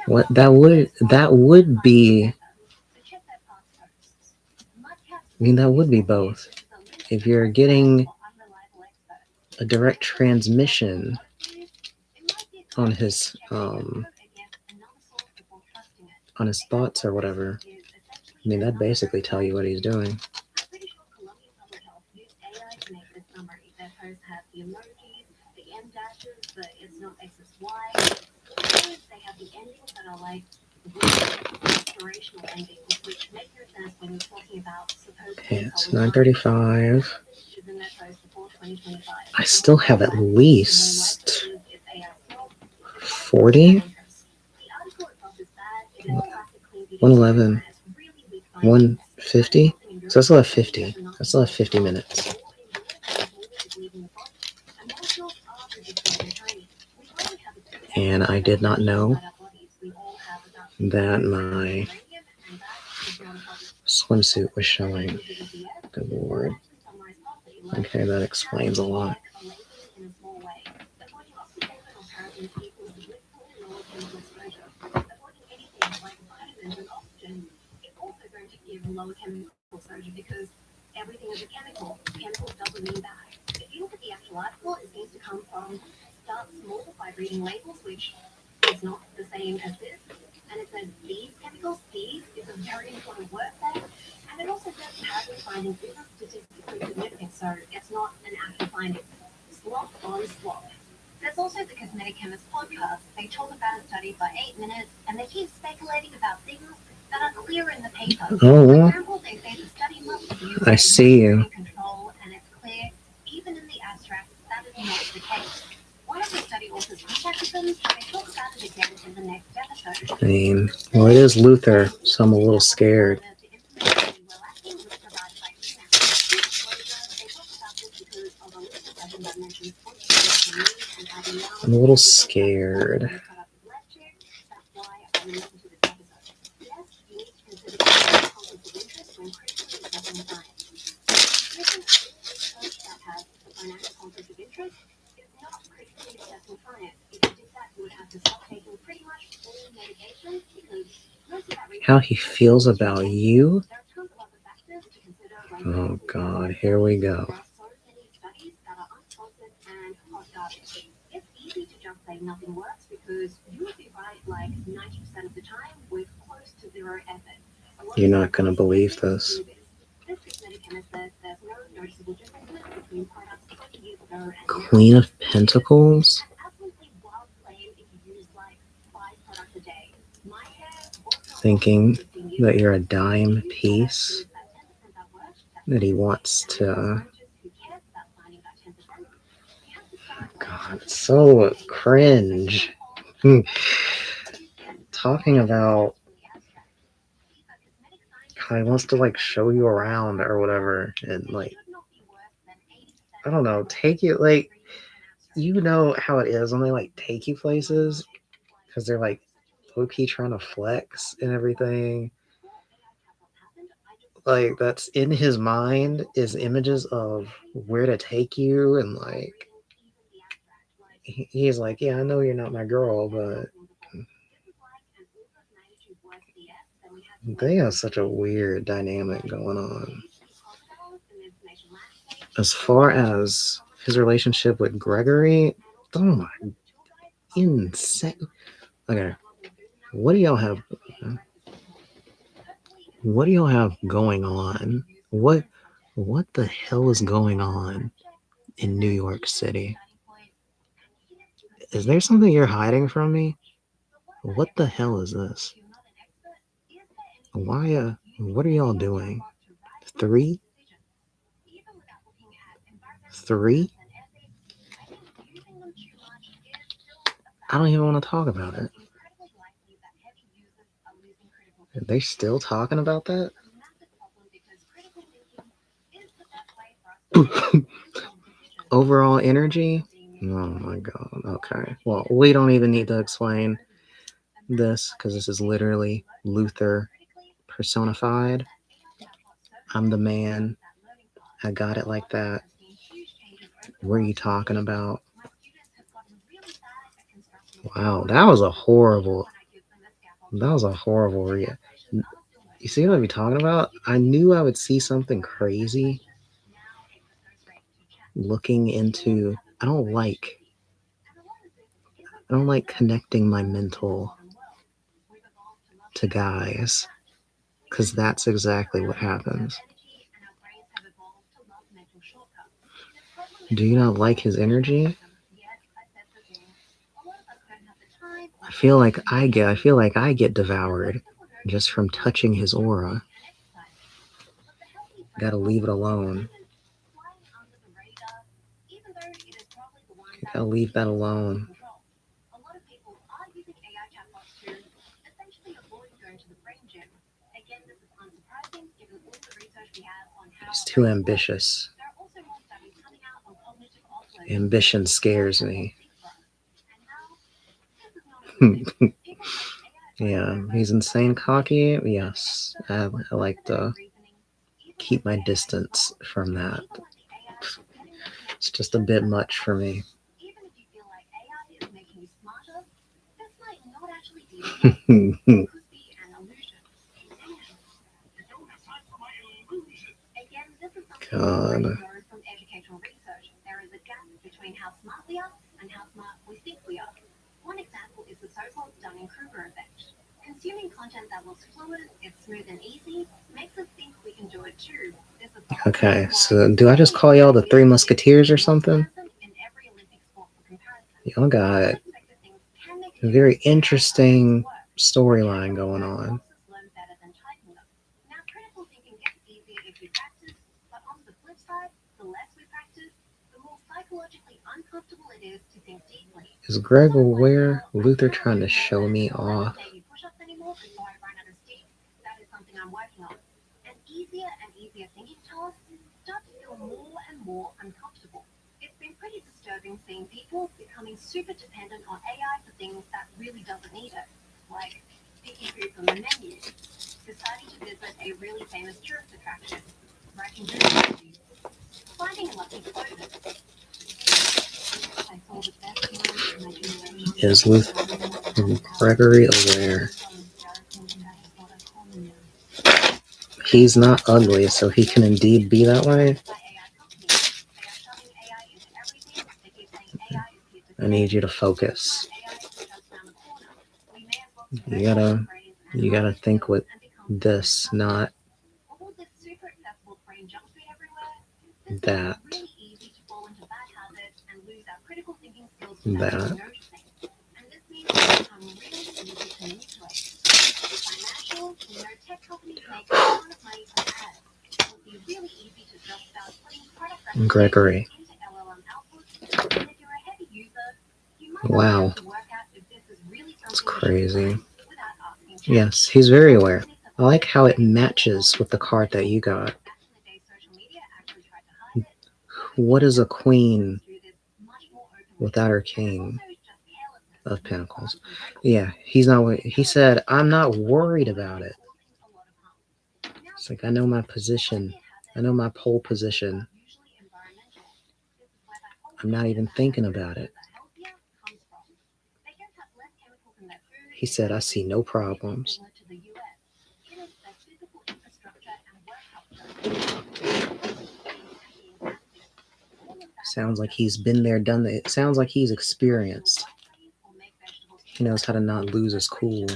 What that would be, I mean, that would be both. If you're getting a direct transmission on his thoughts or whatever, I mean, that'd basically tell you what he's doing. They have the endings that are like inspirational endings, which make no sense when you're talking about supposed It's 9:35. I still have at least 40, 111, 150. So I still have 50. I still have 50 minutes. And I did not know that my swimsuit was showing. Good Lord. Okay, that explains a lot. Lower chemical exposure because everything is a chemical. Chemical doesn't mean bad. If you look at the actual article, it seems to come from start small by reading labels, which is not the same as this. And it says these chemicals, these is a very important word there. And it also says pattern findings isn't statistically significant, so it's not an actual finding. Slop on slop. There's also the Cosmetic Chemist podcast. They talk about a study for 8 minutes, and they keep speculating about things that are clear in the paper. Oh, For example, they say the study must use I see you. control, and it's clear, even in the abstract, that is not the case. One of the study authors contacted them, they talk about it again in the next episode. I mean, well, it is Luther, so I'm a little scared. I'm a little scared. How he feels about you? Oh God, here we go. It's easy to just say nothing works because you would be right like 90% of the time with close to zero effort. You're not going to believe this. Queen of Pentacles? Thinking that you're a dime piece that he wants to. God, so cringe. Talking about how he wants to like show you around or whatever, and like, I don't know, take you, like, you know how it is when they like take you places because they're like low-key trying to flex and everything. Like, that's in his mind is images of where to take you, and like he's like, yeah, I know you're not my girl, but they have such a weird dynamic going on. As far as his relationship with Gregory, oh my, insane. Okay, what do y'all have? What do y'all have going on? What the hell is going on in New York City? Is there something you're hiding from me? What the hell is this? Why? What are y'all doing? 3? I don't even want to talk about it. They're still talking about that? Overall energy? Oh my god. Okay. Well, we don't even need to explain this because this is literally Luther personified. I'm the man. I got it like that. What are you talking about? Wow, that was a horrible reaction. You see what I'm talking about? I knew I would see something crazy looking into. I don't like connecting my mental to guys because that's exactly what happens. Do you not like his energy? I feel like I get devoured just from touching his aura. Gotta leave it alone. Gotta leave that alone. He's too ambitious. Ambition scares me. Yeah, he's insane cocky. Yes, I like to keep my distance from that. It's just a bit much for me. God. One example is the so-called Dunning-Kruger effect. Consuming content that looks fluid, is smooth and easy, makes us think we can do it too. Okay, so do I just call y'all the Three Musketeers or something? Y'all got a very interesting storyline going on. Is Greg aware Luther trying to show me off? Seeing people becoming super dependent on AI for things that really doesn't need it, like picking food from the menu, deciding to visit a really famous tourist attraction, writing reviews, finding a lucky photo. Is Gregory aware? He's not ugly, so he can indeed be that way. I need you to focus. You gotta think with this, not that. That. Gregory. Wow. It's crazy. Yes, he's very aware. I like how it matches with the card that you got. What is a queen without her king of pentacles? Yeah, he's not. He said, I'm not worried about it. It's like, I know my position. I know my pole position. I'm not even thinking about it. He said, I see no problems. Sounds like he's been there, done it. Sounds like he's experienced. He knows how to not lose his cool.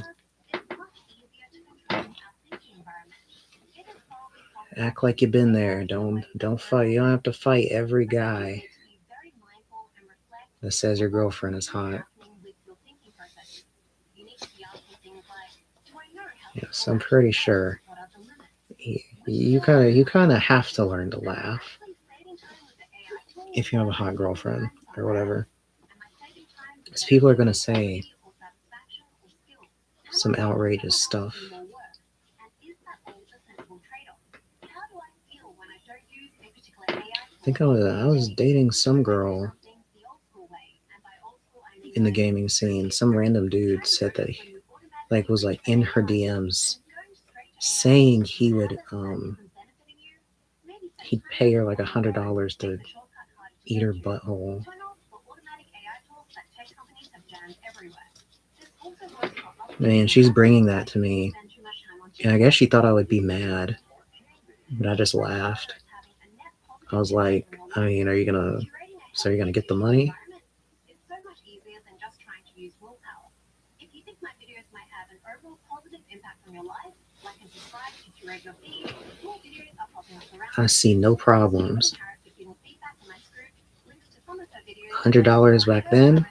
Act like you've been there. Don't fight. You don't have to fight every guy that says your girlfriend is hot. Yes, I'm pretty sure. You kind of have to learn to laugh if you have a hot girlfriend or whatever. Because people are going to say some outrageous stuff. I think I was dating some girl in the gaming scene. Some random dude said that he, like, was like in her DMs saying he would he'd pay her like $100 to eat her butthole. Man, she's bringing that to me, and I guess she thought I would be mad, but I just laughed. I was like, I mean, you're gonna get the money? I see no problems. $100 back then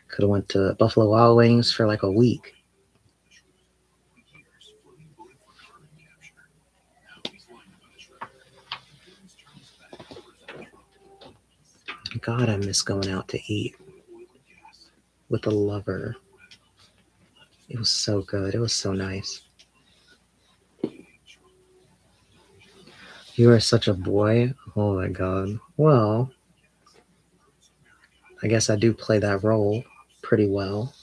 could have went to Buffalo Wild Wings for like a week. God, I miss going out to eat with a lover. It was so good. It was so nice. You are such a boy. Oh my God. Well, I guess I do play that role pretty well.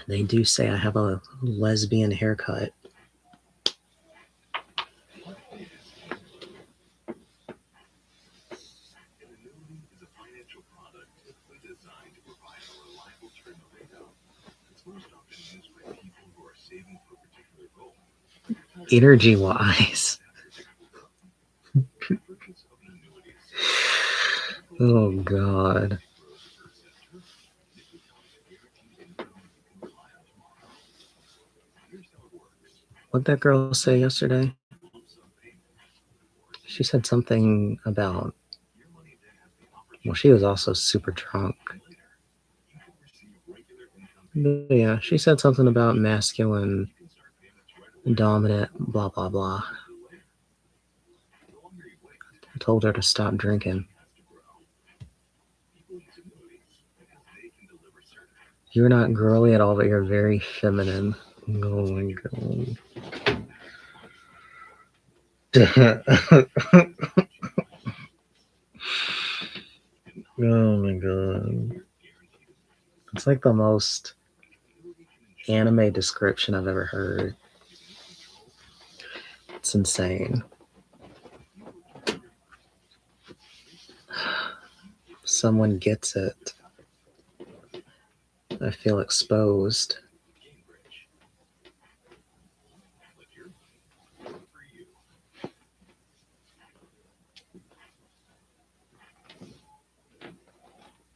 They do say I have a lesbian haircut. Energy wise. Oh God. What'd that girl say yesterday? She said something about, well, she was also super drunk. But yeah, she said something about masculine, dominant, blah, blah, blah. I told her to stop drinking. You're not girly at all, but you're very feminine. Oh my God. Oh my God. It's like the most anime description I've ever heard. It's insane. Someone gets it. I feel exposed.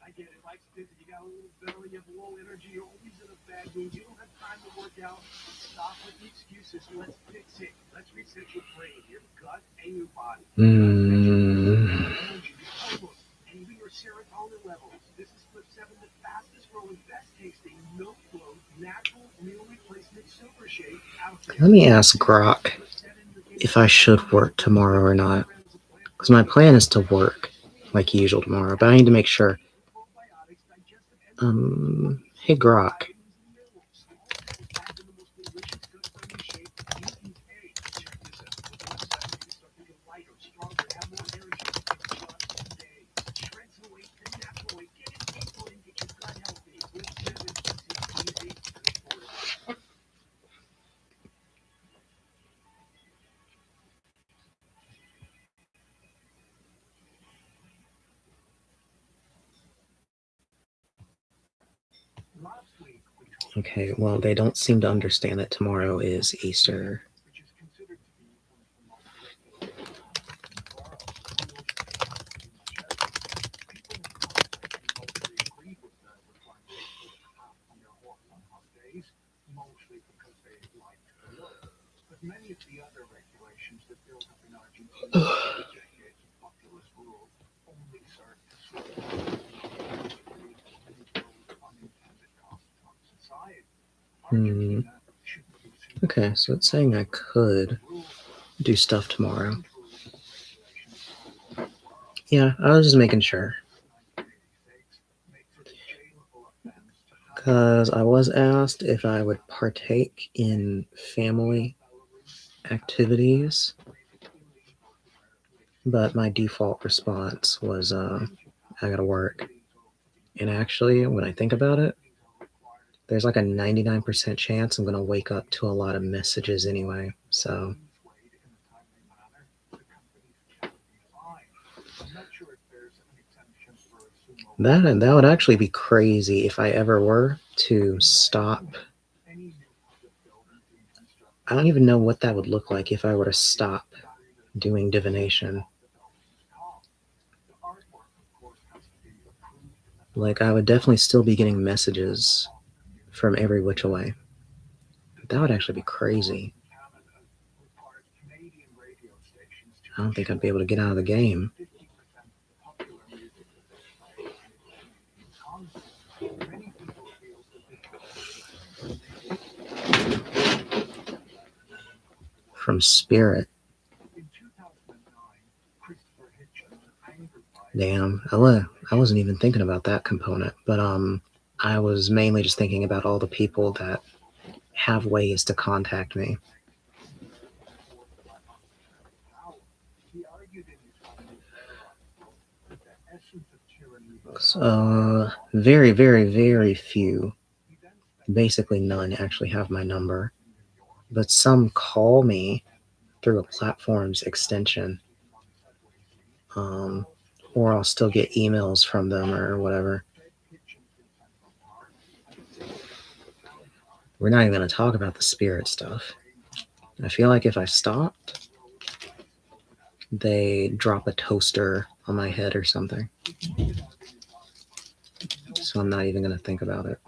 I get it. Life's busy. You got a little belly, you have low energy, you're always in a bad mood, you don't have time to work out. Stop with the excuses. Let's fix it. Let's reset your brain, your gut, and your body. Energy, your outlook, and even your serotonin levels. This is Flip 7, the fastest growing, best tasting, milk flow, natural meal replacement super shake out there. Let me ask Grok if I should work tomorrow or not. Because my plan is to work like usual tomorrow, but I need to make sure. Hey Grok. Okay, well, they don't seem to understand that tomorrow is Easter. Many of the other regulations that built up in Argentina for decades of populist rule only serve to slow unintended costs on society. Argentina should produce Okay, so it's saying I could do stuff tomorrow. Yeah, I was just making sure. Because I was asked if I would partake in family activities, but my default response was, I gotta work. And actually, when I think about it, there's like a 99% chance I'm gonna wake up to a lot of messages anyway. So that would actually be crazy if I ever were to stop. I don't even know what that would look like if I were to stop doing divination. Like, I would definitely still be getting messages from every which way. That would actually be crazy. I don't think I'd be able to get out of the game. From Spirit. Damn, I wasn't even thinking about that component, but I was mainly just thinking about all the people that have ways to contact me. Very, very, very few, basically none, actually have my number, but some call me through a platform's extension, or I'll still get emails from them or whatever. We're not even going to talk about the spirit stuff. I feel like if I stopped, they drop a toaster on my head or something. So I'm not even going to think about it.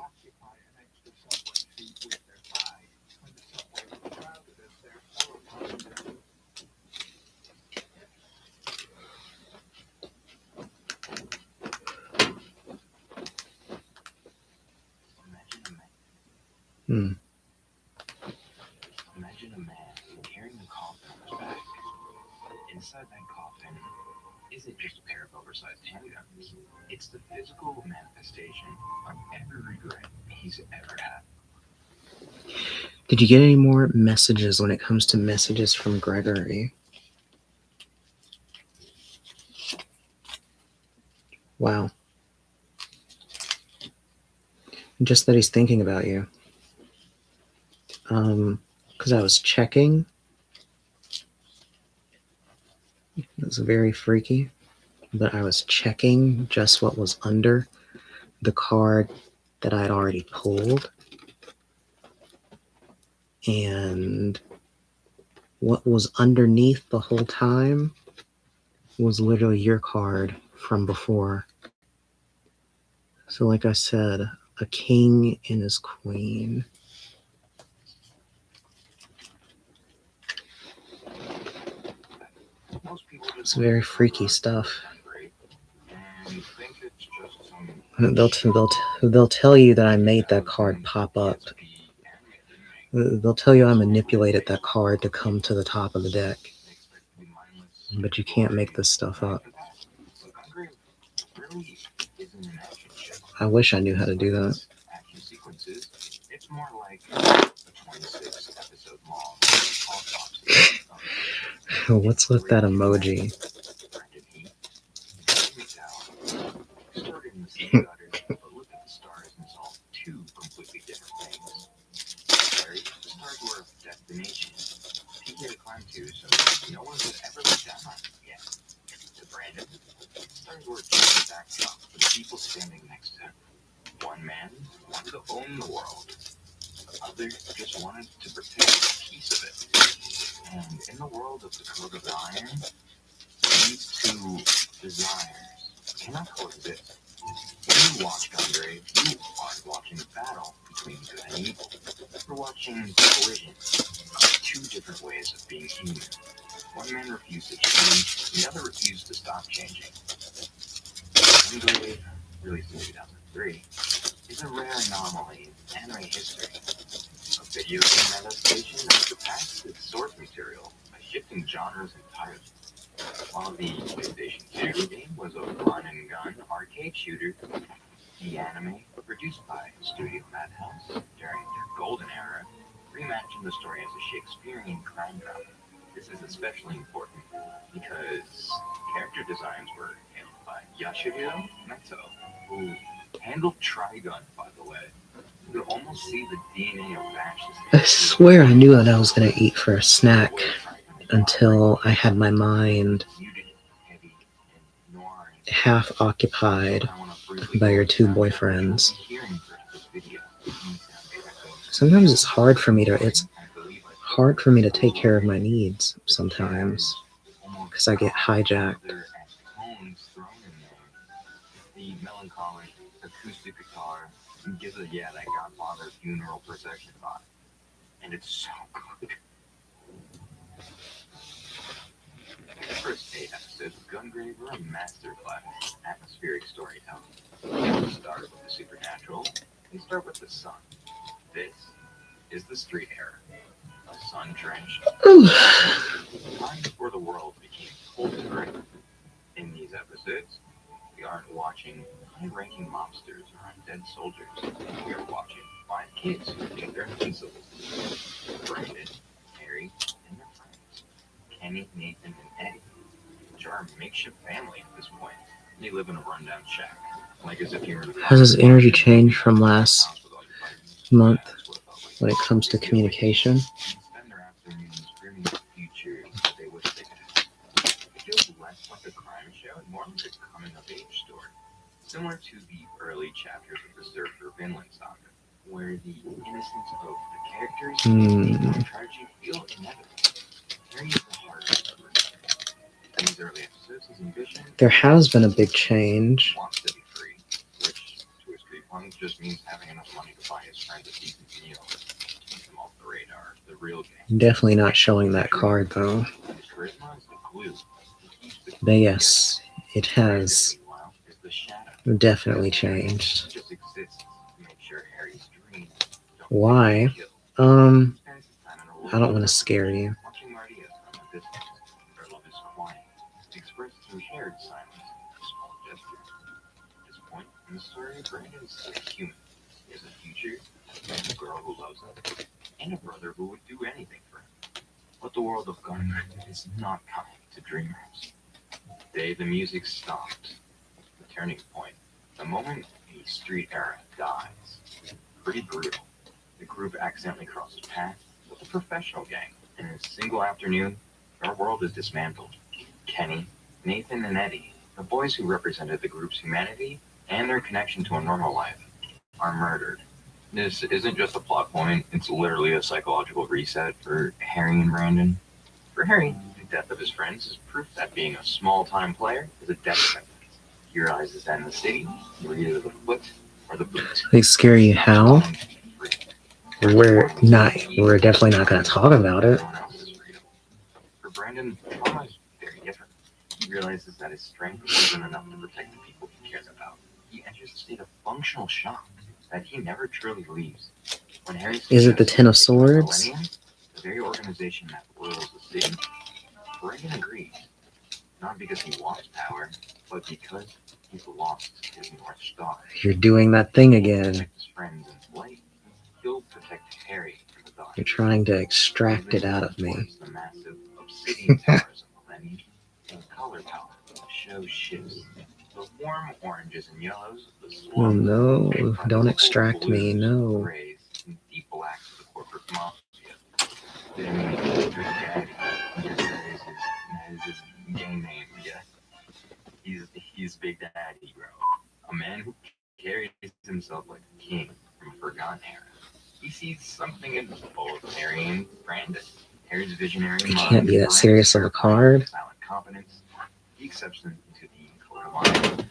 Imagine a man carrying a coffin on his back. Inside that coffin isn't just a pair of oversized handguns. It's the physical manifestation of every regret he's ever had. Did you get any more messages when it comes to messages from Gregory? Wow. Just that he's thinking about you. Because I was checking. It was very freaky. But I was checking just what was under the card that I'd already pulled. And what was underneath the whole time was literally your card from before. So like I said, a king and his queen. It's very freaky stuff. They'll tell you that I made that card pop up. They'll tell you I manipulated that card to come to the top of the deck. But you can't make this stuff up. I wish I knew how to do that. It's more like a 26-episode long. What's with that emoji? But look at the stars and solve two completely different things. Larry, the stars were a destination. He had to climb to, so no one would ever look down on him again. To Brandon, the stars were just a backdrop for the people standing next to him. One man wanted to own the world. The other just wanted to protect a piece of it. And in the world of the Code of Iron, these two desires cannot coexist. When you watch Gungrave, you are watching a battle between good and evil. You're watching the collision of two different ways of being human. One man refused to change, the other refused to stop changing. Gungrave, released in 2003, is a rare anomaly in anime history. A video game adaptation that surpassed its source material by shifting genres entirely. While the PlayStation 2 game was a run-and-gun arcade shooter, the anime, produced by Studio Madhouse during their golden era, reimagined the story as a Shakespearean crime drama. This is especially important because character designs were handled by Yasuhiro Meto, who handled Trigun, by the way. You could almost see the DNA of fascism. I swear I knew what I was going to eat for a snack until I had my mind half occupied by your two boyfriends. Sometimes it's hard for me to take care of my needs sometimes because I get hijacked. The melancholic acoustic guitar gives a that Godfather funeral procession vibe, and it's so good. The first 8 episodes of Gungrave are a masterclass in atmospheric storytelling. They don't start with the supernatural; they start with the sun. This is the street era, a sun-drenched time before the world became cold and gray. In these episodes, we aren't watching high-ranking mobsters or undead soldiers. We are watching 5 kids who think they're invincible. Brandon, Harry, and their friends, Kenny, Nathan, and Eddie, which are a makeshift family at this point. They live in a rundown shack, like as if you're in a Has his energy changed from last month when it comes to communication? Spend their afternoons dreaming of the future that they wish they could have. It feels less like a crime show and more like a coming-of-age story, similar to the early chapters of the Surfer Vinland saga, where the innocence of the characters and tragedy feel inevitable. Harry is the heart of the group. In these early episodes, his ambition There has been a big change. wants to be free, which to a street punk just means having enough money to buy his friends a decent meal. Keep him off the radar. The real game. Definitely not showing that card though. His charisma is the glue that keeps the But yes, it has meanwhile is the shadow. definitely changed. It just exists to make sure Harry's dreams don't Why? get killed. Spends his time in a I don't want to scare you. watching Maria from a distance. Their love is quiet, expressed through shared silence, small gestures. At this point in the story, Brandon is still human. He has a future, and a girl who loves him, and a brother who would do anything for him. But the world of Gungrave is not kind to dreamers. The day the music stopped, the turning point, the moment a street era dies. Pretty brutal. The group accidentally crosses paths with a professional gang. In a single afternoon, our world is dismantled. Kenny, Nathan, and Eddie, the boys who represented the group's humanity and their connection to a normal life, are murdered. This isn't just a plot point, it's literally a psychological reset for Harry and Brandon. For Harry, the death of his friends is proof that being a small-time player is a death sentence. He realizes that in the city, you're either the foot or the boot. They scare you how? We're definitely not going to talk about it. For Brandon, trauma is very different. He realizes that his strength isn't enough to protect the people he cares about. He enters a state of functional shock that he never truly leaves. When Harry Is it the Ten of suggests Swords? Millennium, the very organization that rules the city, Brandon agrees. Not because he wants power, but because he's lost his North Star. You're doing that thing He'll again. protect his friends in flight. He'll protect Harry from the dark. You're trying to extract it out of me. Towards the massive obsidian towers of Millennium, and color palette shows shifts. The warm oranges and yellows of the Oh slum, no, confront don't the extract cold me, blues, no. grays, and deep blacks of the corporate mafia. Then Big Daddy, yes, that is his gang name, yeah. He's Big Daddy, bro. A man who carries himself like a king from a forgotten era. He sees something in both Harry and Brandon. Harry's visionary It can't be that serious of a card. silent confidence. He accepts them into the code of honor,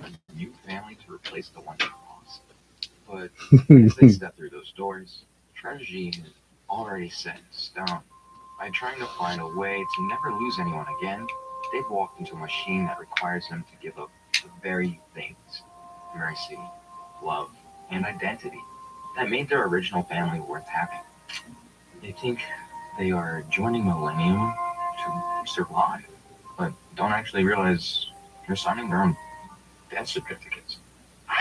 a new family to replace the one he lost. But as they step through those doors, tragedy is already set in stone. By trying to find a way to never lose anyone again, they've walked into a machine that requires them to give up the very things: mercy, love, and identity. that made their original family worth having. They think they are joining Millennium to survive, but don't actually realize they're signing their own death certificates.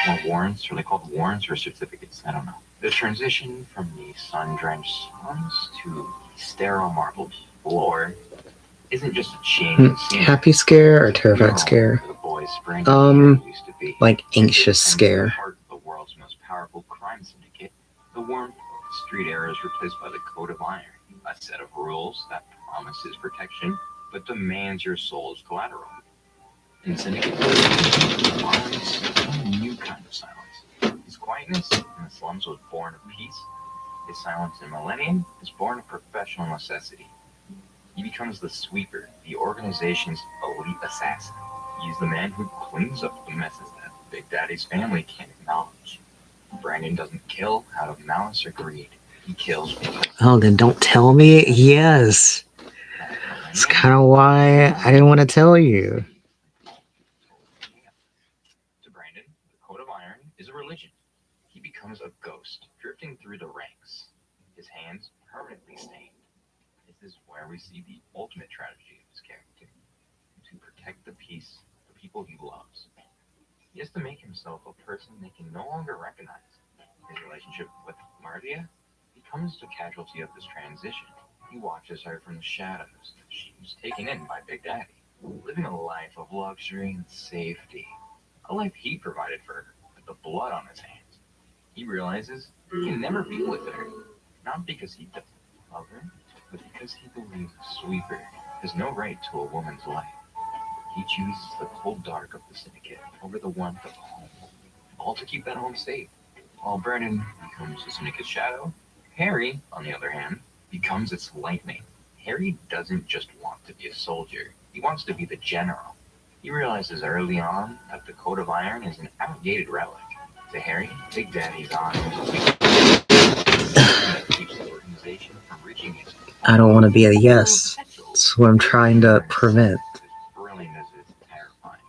Or warrants, or they called warrants or certificates, I don't know. The transition from the sun-drenched slums to the sterile marble floor isn't just a change in scene. Happy scare or terrified scare? The boy's spring used to be. Like anxious scare. Part of the world's most powerful crime syndicate, the warmth of the street era is replaced by the Code of Iron, a set of rules that promises protection but demands your soul's collateral. In Syndicate, violence is a new kind of silence. His quietness in the slums was born of peace. His silence in Millennium is born of professional necessity. He becomes the sweeper, the organization's elite assassin. He's the man who cleans up the messes that Big Daddy's family can't acknowledge. Brandon doesn't kill out of malice or greed. He kills because Oh, then don't tell me. Yes. That's kind of why I didn't want to tell you. To Brandon, the Code of Iron is a religion. He becomes a ghost, drifting through the ranks, his hands permanently stained. This is where we see the ultimate tragedy of his character. To protect the peace, the people he loves, he has to make himself a person they can no longer recognize. His relationship with Mardia becomes the casualty of this transition. He watches her from the shadows. She's taken in by Big Daddy, living a life of luxury and safety. A life he provided for her, with the blood on his hands. He realizes he can never be with her, not because he doesn't love her, but because he believes a sweeper has no right to a woman's life. He chooses the cold dark of the syndicate over the warmth of home, all to keep that home safe. While Brandon becomes the syndicate's shadow, Harry, on the other hand, becomes its lightning. Harry doesn't just want to be a soldier, he wants to be the general. He realizes early on that the Code of Iron is an outdated relic. To Harry, Big Daddy's honor that keeps the organization from reaching its I don't want to be a yes. potential. That's what I'm trying to prevent. As brilliant as it is terrifying,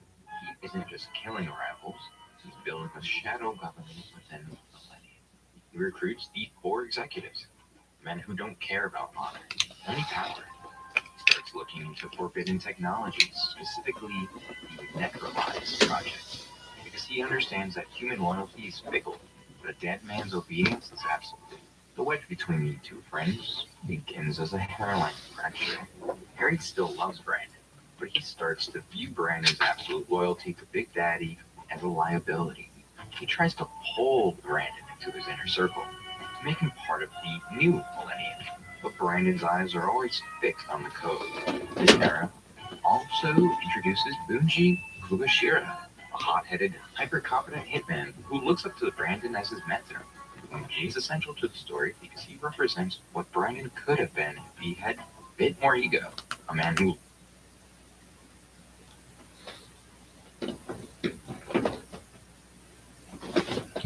he isn't just killing rivals, he's building a shadow government within Millennium. He recruits the core executives, men who don't care about honor, only power. He starts looking into forbidden technologies, specifically the Necrolyze project, because he understands that human loyalty is fickle, but a dead man's obedience is absolute. The wedge between the two friends begins as a hairline fracture. Harry still loves Brandon, but he starts to view Brandon's absolute loyalty to Big Daddy as a liability. He tries to pull Brandon into his inner circle, to make him part of the new Millennium. But Brandon's eyes are always fixed on the code. This era also introduces Bunji Kubashira, a hot-headed, hyper-competent hitman who looks up to Brandon as his mentor. Bunji is essential to the story because he represents what Brandon could have been if he had a bit more ego. A man who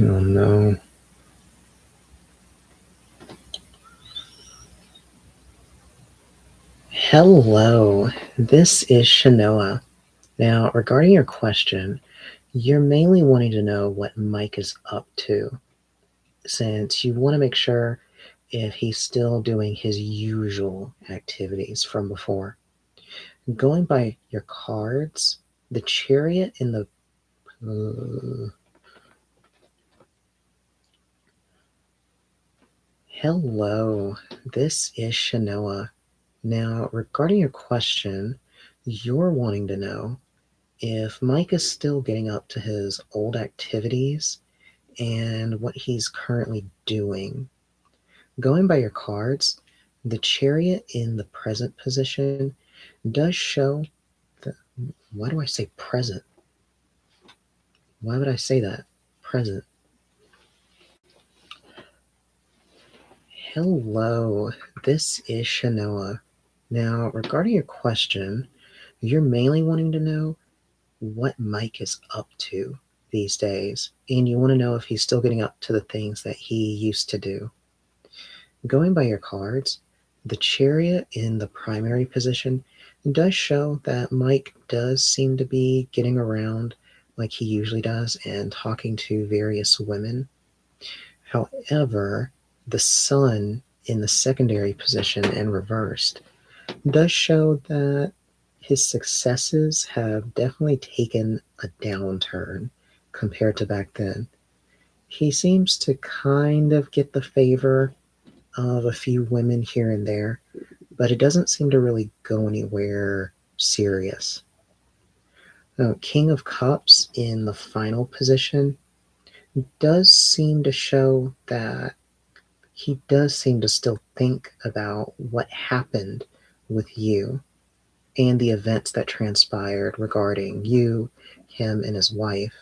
Oh no. Hello, this is Shanoa. Now, regarding your question, you're mainly wanting to know what Mike is up to, since you want to make sure if he's still doing his usual activities from before. Going by your cards, the chariot in the Hello, this is Shanoa. Now, regarding your question, you're wanting to know if Mike is still getting up to his old activities and what he's currently doing. Going by your cards, the chariot in the present position does show the, why do I say present? Why would I say that? Present. Hello, this is Shanoa. Now, regarding your question, you're mainly wanting to know what Mike is up to these days, and you want to know if he's still getting up to the things that he used to do. Going by your cards, the chariot in the primary position does show that Mike does seem to be getting around like he usually does and talking to various women. However, the sun in the secondary position and reversed does show that his successes have definitely taken a downturn compared to back then. He seems to kind of get the favor of a few women here and there, but it doesn't seem to really go anywhere serious. Now, King of Cups in the final position does seem to show that he does seem to still think about what happened with you and the events that transpired regarding you, him, and his wife.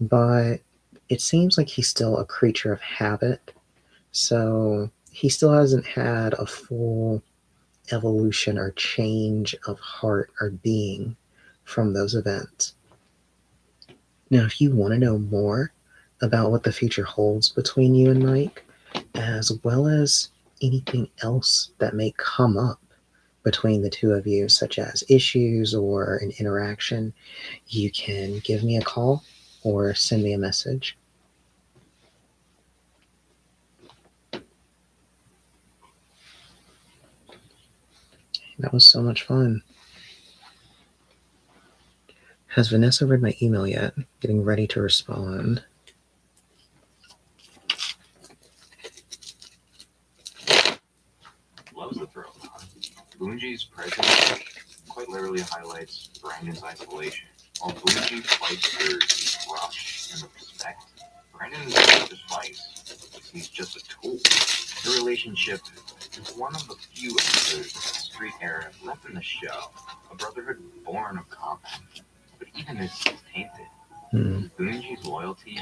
But it seems like he's still a creature of habit, so he still hasn't had a full evolution or change of heart or being from those events. Now, if you want to know more about what the future holds between you and Mike, as well as anything else that may come up between the two of you, such as issues or an interaction, you can give me a call or send me a message. That was so much fun. Has Vanessa read my email yet? Getting ready to respond. Loves the thrill. Bunji's presence quite literally highlights Brandon's isolation. While Bunji fights for rush and the respect, Brandon just fights. He's just a tool. The relationship is one of the few episodes of the Street era left in the show. A brotherhood born of combat. But even this is tainted. Bunji's loyalty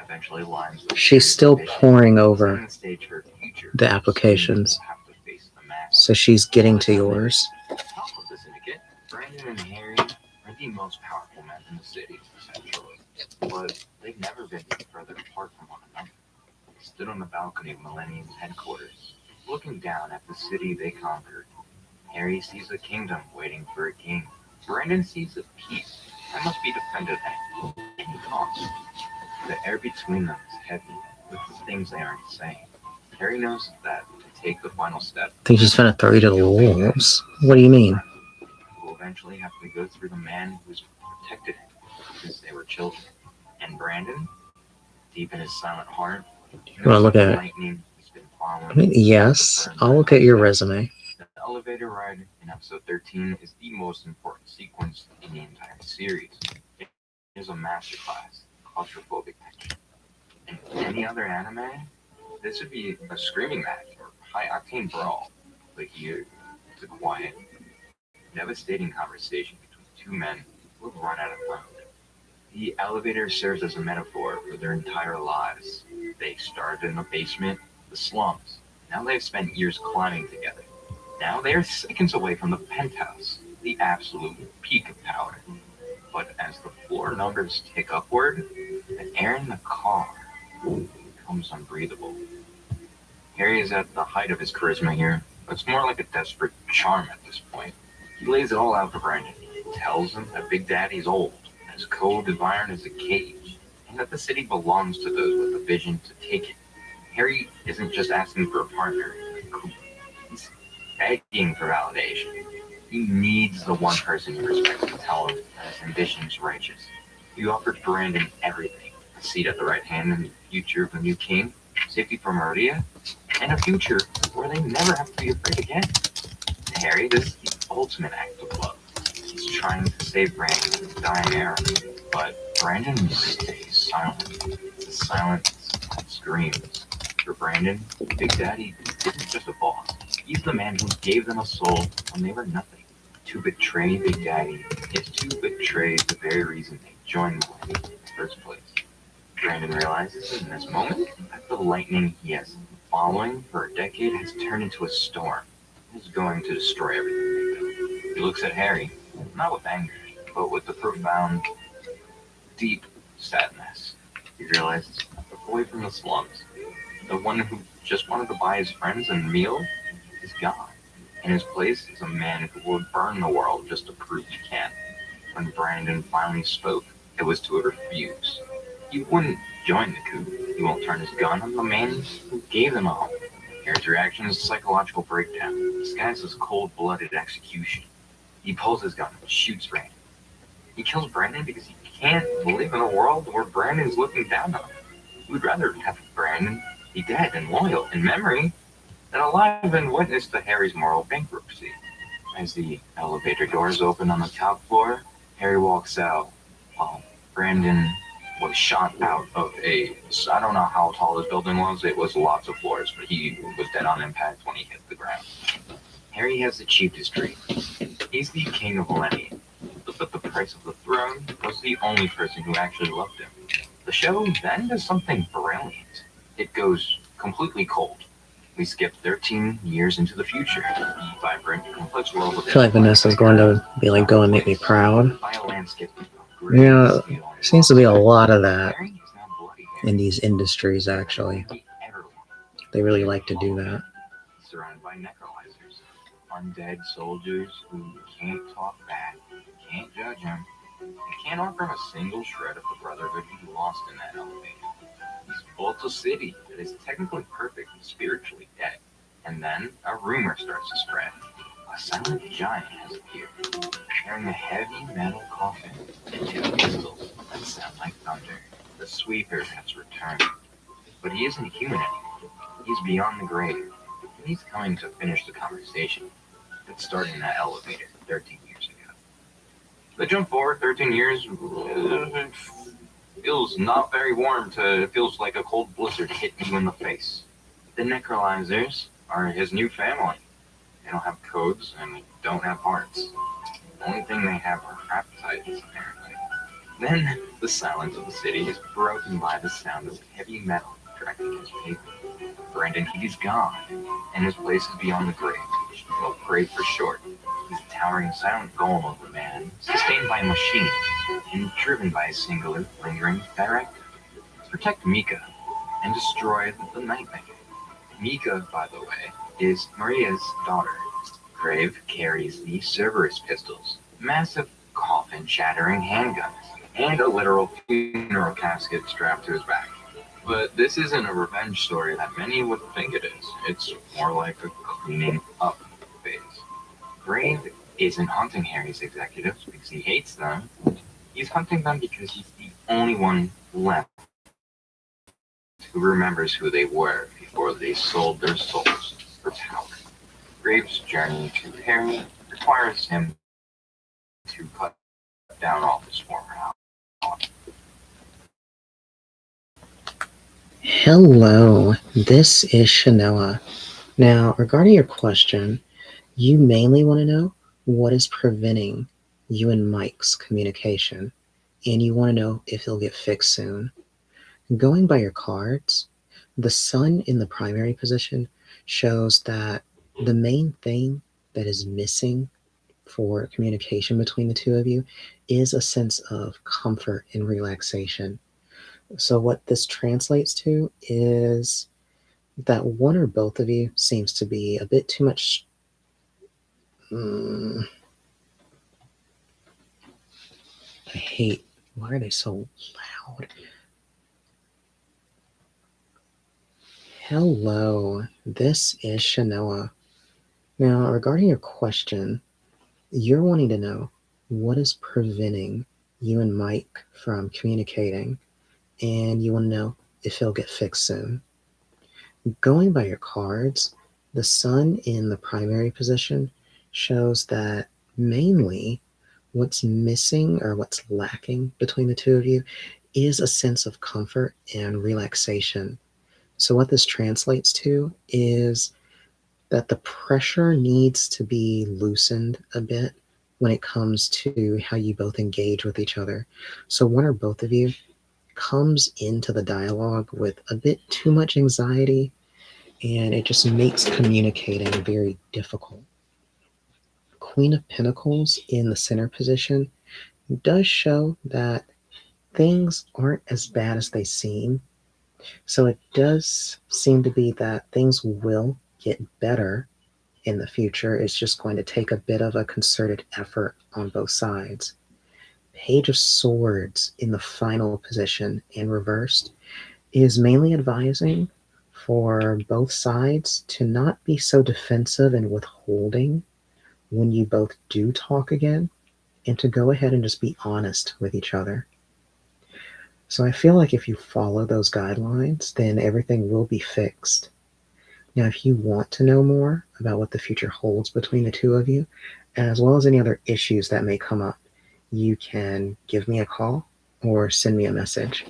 eventually lines with She's still pouring over setting the stage for future. the applications, Have to face the mask. so she's getting to yours. Top of the syndicate, Brandon and Harry are the most powerful men in the city, essentially. But they've never been further apart from one another. They stood on the balcony of Millennium's headquarters, looking down at the city they conquered. Harry sees a kingdom waiting for a king. Brandon sees a peace that must be defended at any cost. The air between them is heavy with the things they aren't saying. Harry knows that to take the final step, I think she's gonna throw you to the wolves. What do you mean? will eventually have to go through the man who's protected him since they were children. And Brandon, deep in his silent heart, You wanna look at it? lightning has been following. I mean, yes, I'll look at your resume. The elevator ride in episode 13 is the most important sequence in the entire series. It is a masterclass, claustrophobic action. In any other anime, this would be a screaming match or high-octane brawl. But here, it's a quiet, devastating conversation between two men who have run out of road. The elevator serves as a metaphor for their entire lives. They started in the basement, the slums. Now they've spent years climbing together. Now they are seconds away from the penthouse, the absolute peak of power. But as the floor numbers tick upward, the air in the car becomes unbreathable. Harry is at the height of his charisma here, but it's more like a desperate charm at this point. He lays it all out for Brandon. He tells him that Big Daddy's old, and his code environment is a cage, and that the city belongs to those with a vision to take it. Harry isn't just asking for a partner, he's begging for validation. He needs the one person he respects to tell him that his ambition is righteous. He offered Brandon everything: a seat at the right hand in the future of the new king, safety for Maria, and a future where they never have to be afraid again. To Harry, this is the ultimate act of love. He's trying to save Brandon from the dying era, but Brandon stays silent. The silence screams. For Brandon, Big Daddy isn't just a boss. He's the man who gave them a soul when they were nothing. To betray Big Daddy is to betray the very reason they joined Millennium in the first place. Brandon realizes in this moment that the lightning he has been following for a decade has turned into a storm. It's going to destroy everything they built. He looks at Harry, not with anger, but with a profound, deep sadness. He realizes the boy from the slums, the one who just wanted to buy his friends a meal, is gone. In his place is a man who will burn the world just to prove he can. When Brandon finally spoke, it was to refuse. He wouldn't join the coup. He won't turn his gun on the man who gave them a home. Harry's reaction is a psychological breakdown, disguised as cold-blooded execution. He pulls his gun and shoots Brandon. He kills Brandon because he can't live in a world where Brandon's looking down on him. He would rather have Brandon be dead and loyal in memory than alive and witness to Harry's moral bankruptcy. As the elevator doors open on the top floor, Harry walks out while Brandon was shot out of I don't know how tall this building was. It was lots of floors, but he was dead on impact when he hit the ground. Harry has achieved his dream. He's the king of Lenny, but the price of the throne was the only person who actually loved him. The show then does something brilliant. It goes completely cold. We skip 13 years into the future. The vibrant, complex world of I feel like Vanessa's going to be like, go and make me proud. by a landscape of Yeah, grace, seems to be a lot of that Harry is now bloody in these industries, actually. Harry ever wanted. They really like to do that. Surrounded by necrolizers, undead soldiers who can't talk back, can't judge him, and can't offer him a single shred of the brotherhood he lost in that elevator. He's built a city that is technically perfect and spiritually dead. And then a rumor starts to spread. A silent giant has appeared, carrying a heavy metal coffin and two pistols that sound like thunder. The sweeper has returned. But he isn't human anymore. He's beyond the grave. And he's coming to finish the conversation that started in that elevator 13 years ago. The jump forward 13 years feels not very warm it feels like a cold blizzard hitting you in the face. The necrolizers are his new family. They don't have codes and don't have hearts. The only thing they have are appetites, apparently. Then the silence of the city is broken by the sound of heavy metal striking against pavement. Brandon Heaty's gone, and his place is beyond the grave. Well, grave for short. He's a towering silent golem of a man, sustained by a machine, and driven by a singular, lingering directive. Protect Mika, and destroy the Nightmare. Mika, by the way, is Maria's daughter. Crave carries the Cerberus pistols, massive coffin-shattering handguns, and a literal funeral casket strapped to his back. But this isn't a revenge story that many would think it is. It's more like a cleaning up phase. Crave isn't hunting Harry's executives because he hates them. He's hunting them because he's the only one left who remembers who they were before they sold their souls for power. Graves' journey to Harry requires him to cut down all his former allies. Hello, this is Chanella. Now, regarding your question, you mainly want to know what is preventing you and Mike's communication, and you want to know if it'll get fixed soon. Going by your cards, the sun in the primary position shows that the main thing that is missing for communication between the two of you is a sense of comfort and relaxation. So what this translates to is that one or both of you seems to be a bit too much I hate, why are they so loud? Hello, this is Chanella. Now, regarding your question, you're wanting to know what is preventing you and Mike from communicating, and you want to know if it'll get fixed soon. Going by your cards, the sun in the primary position shows that mainly what's missing or what's lacking between the two of you is a sense of comfort and relaxation. So what this translates to is that the pressure needs to be loosened a bit when it comes to how you both engage with each other. So one or both of you comes into the dialogue with a bit too much anxiety, and it just makes communicating very difficult. Queen of Pentacles in the center position does show that things aren't as bad as they seem. So it does seem to be that things will get better in the future. It's just going to take a bit of a concerted effort on both sides. Page of Swords in the final position and reversed is mainly advising for both sides to not be so defensive and withholding when you both do talk again, and to go ahead and just be honest with each other. So I feel like if you follow those guidelines, then everything will be fixed. Now, if you want to know more about what the future holds between the two of you, as well as any other issues that may come up, you can give me a call or send me a message.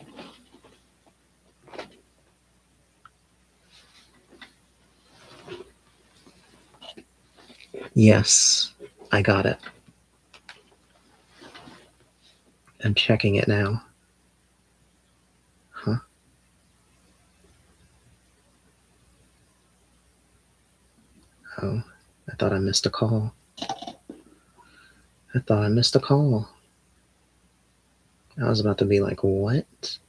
Yes, I got it. I'm checking it now. Huh? Oh, I thought I missed a call. I was about to be like, what?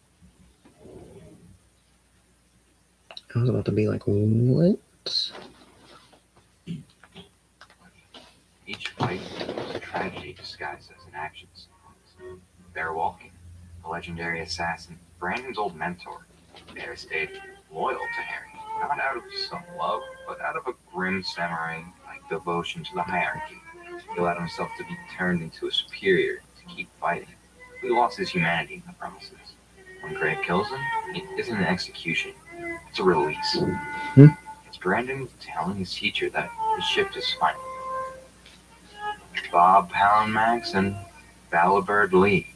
Each fight was a tragedy disguised as an action sequence. Bear walking, the legendary assassin, Brandon's old mentor. Bear stayed loyal to Harry, not out of some love, but out of a grim samurai-like devotion to the hierarchy. He allowed himself to be turned into a superior to keep fighting. He lost his humanity in the process. When Greg kills him, it isn't an execution, it's a release. It's Brandon telling his teacher that his shift is final. Bob Pallenmax and Valibird Lee.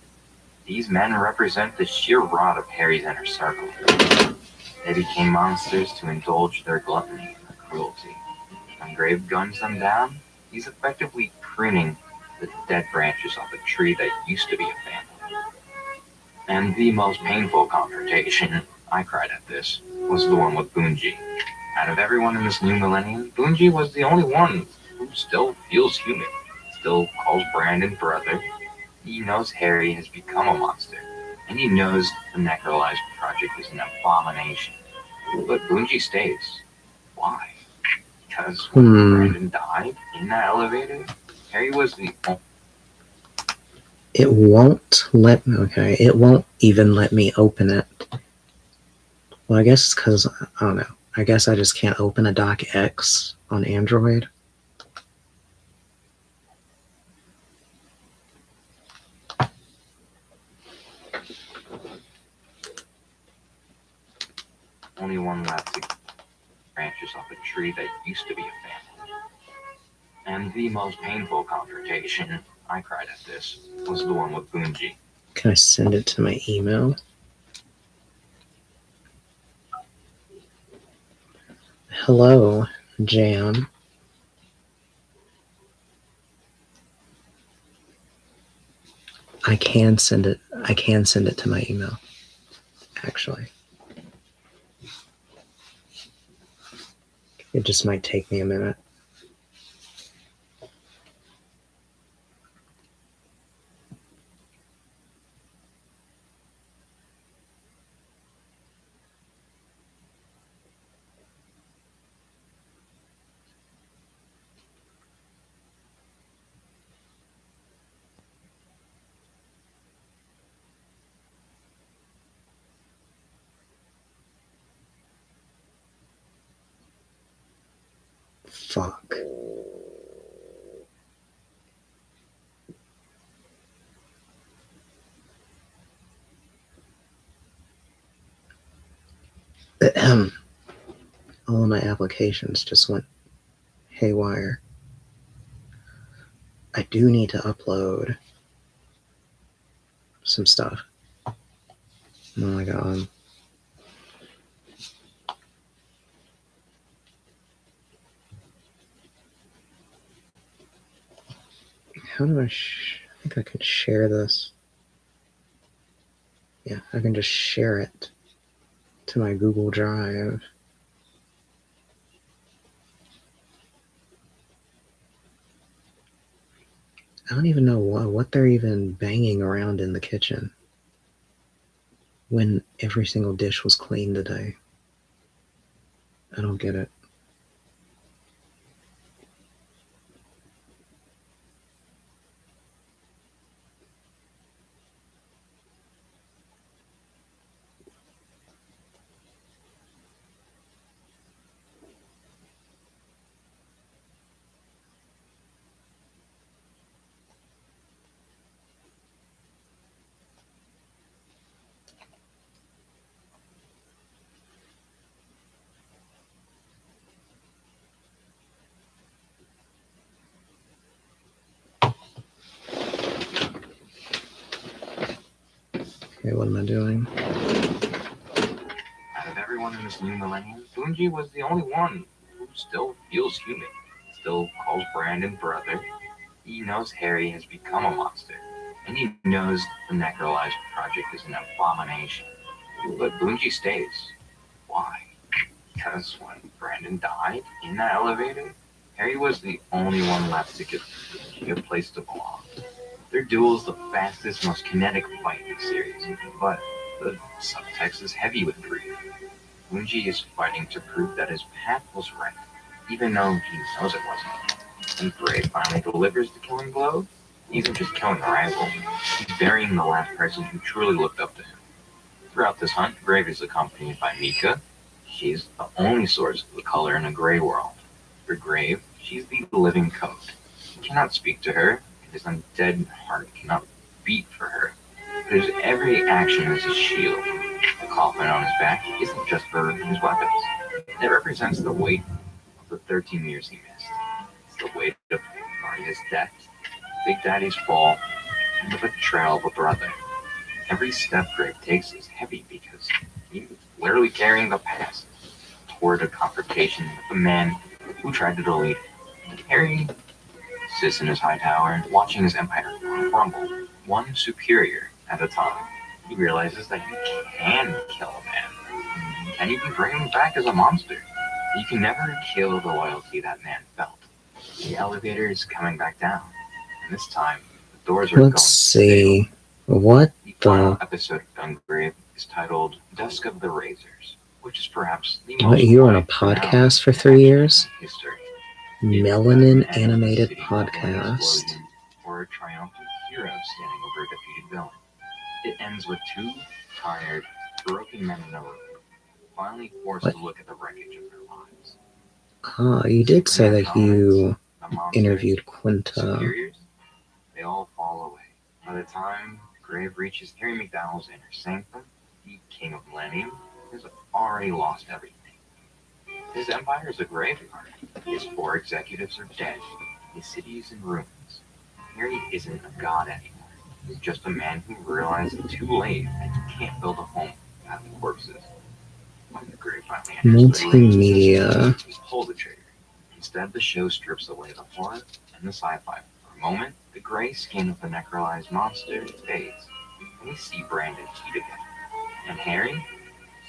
These men represent the sheer rot of Harry's inner circle. They became monsters to indulge their gluttony and cruelty. When Grave guns them down, he's effectively pruning the dead branches off a tree that used to be a family. And the most painful confrontation, I cried at this, was the one with Bunji. Out of everyone in this new millennium, Bunji was the only one who still feels human, still calls Brandon brother. He knows Harry has become a monster, and he knows the Necrolize Project is an abomination. But Bunji stays. Why? Because when Brandon died in that elevator, Harry was the only... It won't even let me open it. Well, I guess it's because, I don't know. I guess I just can't open a DocX on Android. Only one left to branches off a tree that used to be a family. And the most painful confrontation, I cried at this, was the one with Bunji. Can I send it to my email? Hello, Jam. I can send it to my email, actually. It just might take me a minute. Fuck. All of my applications just went haywire. I do need to upload some stuff. Oh my god. How do I I think I can share this. Yeah, I can just share it to my Google Drive. I don't even know what they're even banging around in the kitchen when every single dish was clean today. I don't get it. Okay, what am I doing? Out of everyone in this new millennium, Bungie was the only one who still feels human, still calls Brandon brother. He knows Harry has become a monster, and he knows the Necrolize project is an abomination. But Bungie stays. Why? Because when Brandon died in that elevator, Harry was the only one left to give Bungie a place to belong. Their duel is the fastest, most kinetic fight in the series, but the subtext is heavy with grief. Bungie is fighting to prove that his path was right, even though he knows it wasn't. And Gray finally delivers the killing blow. He isn't just killing a rival, he's burying the last person who truly looked up to him. Throughout this hunt, Grave is accompanied by Mika. She's the only source of the color in a gray world. For Grave, she's the living code. He cannot speak to her, and his undead heart cannot beat for her. His every action is a shield. The coffin on his back isn't just for his weapons. It represents the weight of the 13 years he missed. It's the weight of Maria's death, Big Daddy's fall, and the betrayal of a brother. Every step Greg takes is heavy because he's literally carrying the past toward a confrontation with the man who tried to delete it. Harry sits in his high tower, watching his empire crumble, one superior at a time. He realizes that you can kill a man, and you can bring him back as a monster. You can never kill the loyalty that man felt. The elevator is coming back down, and this time the doors are going to Let's stay see. What the final the? episode of Gungrave is titled Dusk of the Razors, which is perhaps the What, most you were on a quiet podcast for round 3 years? in history. Melanin It ends with Animated the city level Podcast. explosion or a triumphant hero standing over a defeated villain. It ends with two tired, broken men in a room, finally forced What? to look at the wreckage of their lives. You did say that you The monsters, interviewed the Quinta. superiors, they all fall away. By the time Grave reaches Harry McDowell's inner sanctum, the King of Millennium has already lost everything. His empire is a graveyard. His 4 executives are dead. His city is in ruins. Harry isn't a god anymore. He's just a man who realized too late that he can't build a home out of corpses. When the Grave finally enters the Multimedia. he pulls the trigger. Instead, the show strips away the horror and the sci-fi. For a moment, the gray skin of the necrolized monster fades, and we see Brandon heat again. And Harry,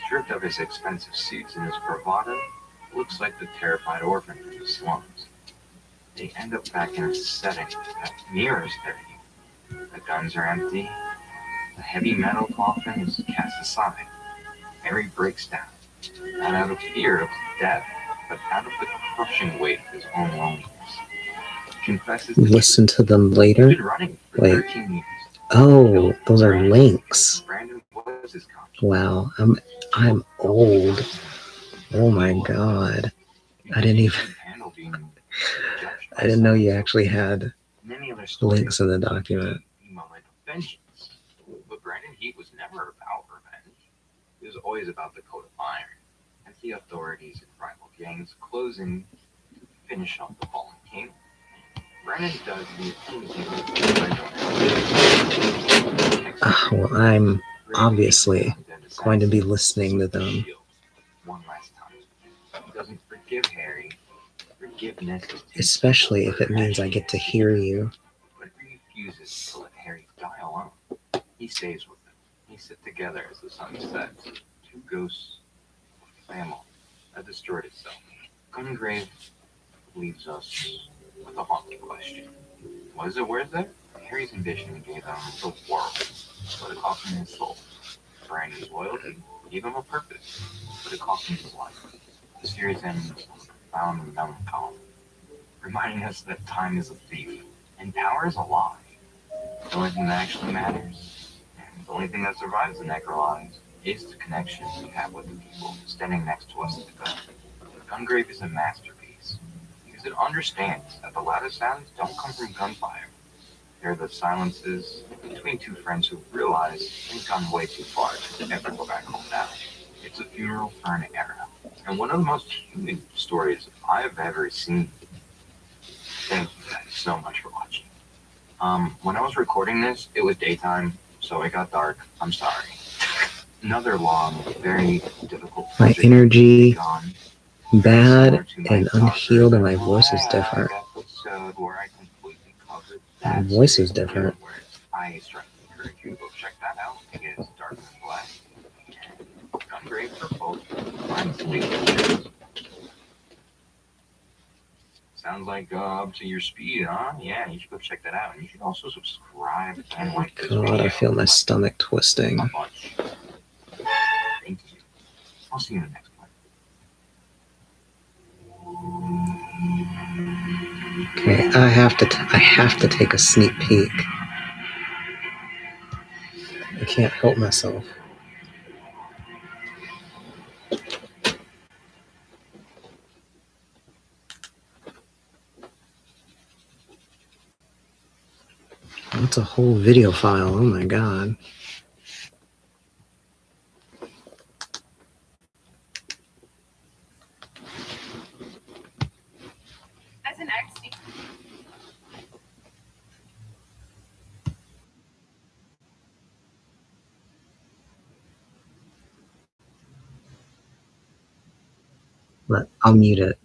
stripped of his expensive suits and his bravado, looks like the terrified orphan from the slums. They end up back in a setting that mirrors their youth. The guns are empty, the heavy metal coffin is cast aside. Harry breaks down, not out of fear of death, but out of the crushing weight of his own loneliness. He confesses the Listen to them truth. later. He's been running for Wait. 13 years. Oh, those are links. Brandon was his conscience. Wow, I'm old. Oh my god. I didn't even handle being judged by I didn't know you someone. actually had Many other stories links in the document. the moment of vengeance. But Brandon Heat was never about revenge. It was always about the coat of iron. As the authorities and rival gangs close in to finish off the fallen king, Brandon does the Well, I'm obviously going to be listening to them. One last time. He doesn't forgive Harry. Forgiveness is too Especially if simple it for means I Harry. get to hear you. But he refuses to let Harry die alone. He stays with him. They sit together as the sun sets. Two ghosts of a family that destroyed itself. Gungrave leaves us with a haunting question. Was it worth it? Harry's ambition gave him the world, but it cost him his soul. Brandon's loyalty gave him a purpose, but it cost him his life. The series ends on a profound melancholy, reminding us that time is a thief and power is a lie. The only thing that actually matters, and the only thing that survives the necrolize, is the connection we have with the people standing next to us at the gun. Gungrave is a masterpiece because it understands that the loudest sounds don't come from gunfire. They're the silences between two friends who realize they've gone way too far to ever go back home now. It's a funeral for an era, and one of the most human stories I've ever seen. Thank you guys so much for watching. When I was recording this, it was daytime. So it got dark. I'm sorry. Another long, very difficult My project energy gone. bad Similar to and my unhealed, and my Doctor voice is Flag different. episode where I completely covered My that voice is series different. where I strongly encourage you to go check that out because Dark and Black and Gungrave are both fine. Sounds like up to your speed, huh? Yeah, you should go check that out. And you should also subscribe and like this God, video. I feel my stomach twisting. A bunch. Thank you. I'll see you in the next one. Okay, I have to take a sneak peek. I can't help myself. That's a whole video file. Oh my god. As an ex, But I'll mute it.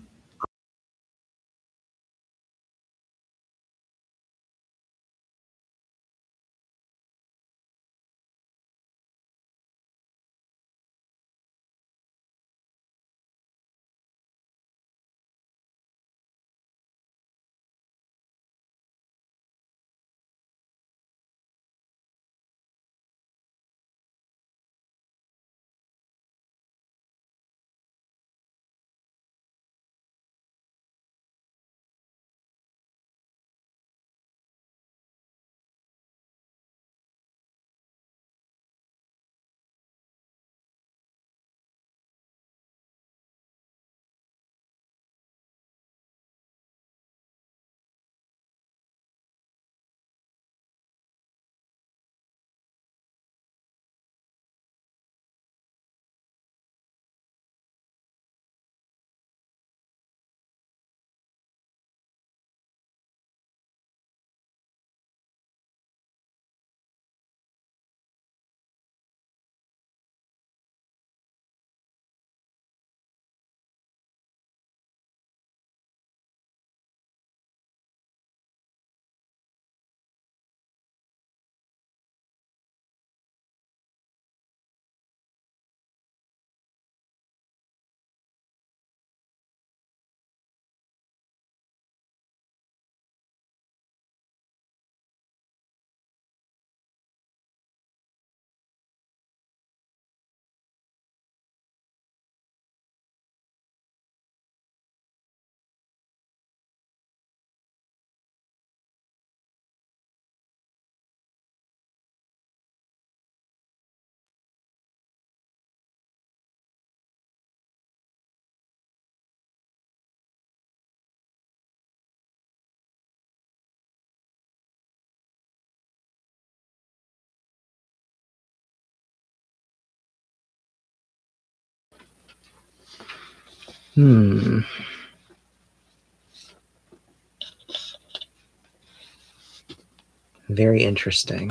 Very interesting.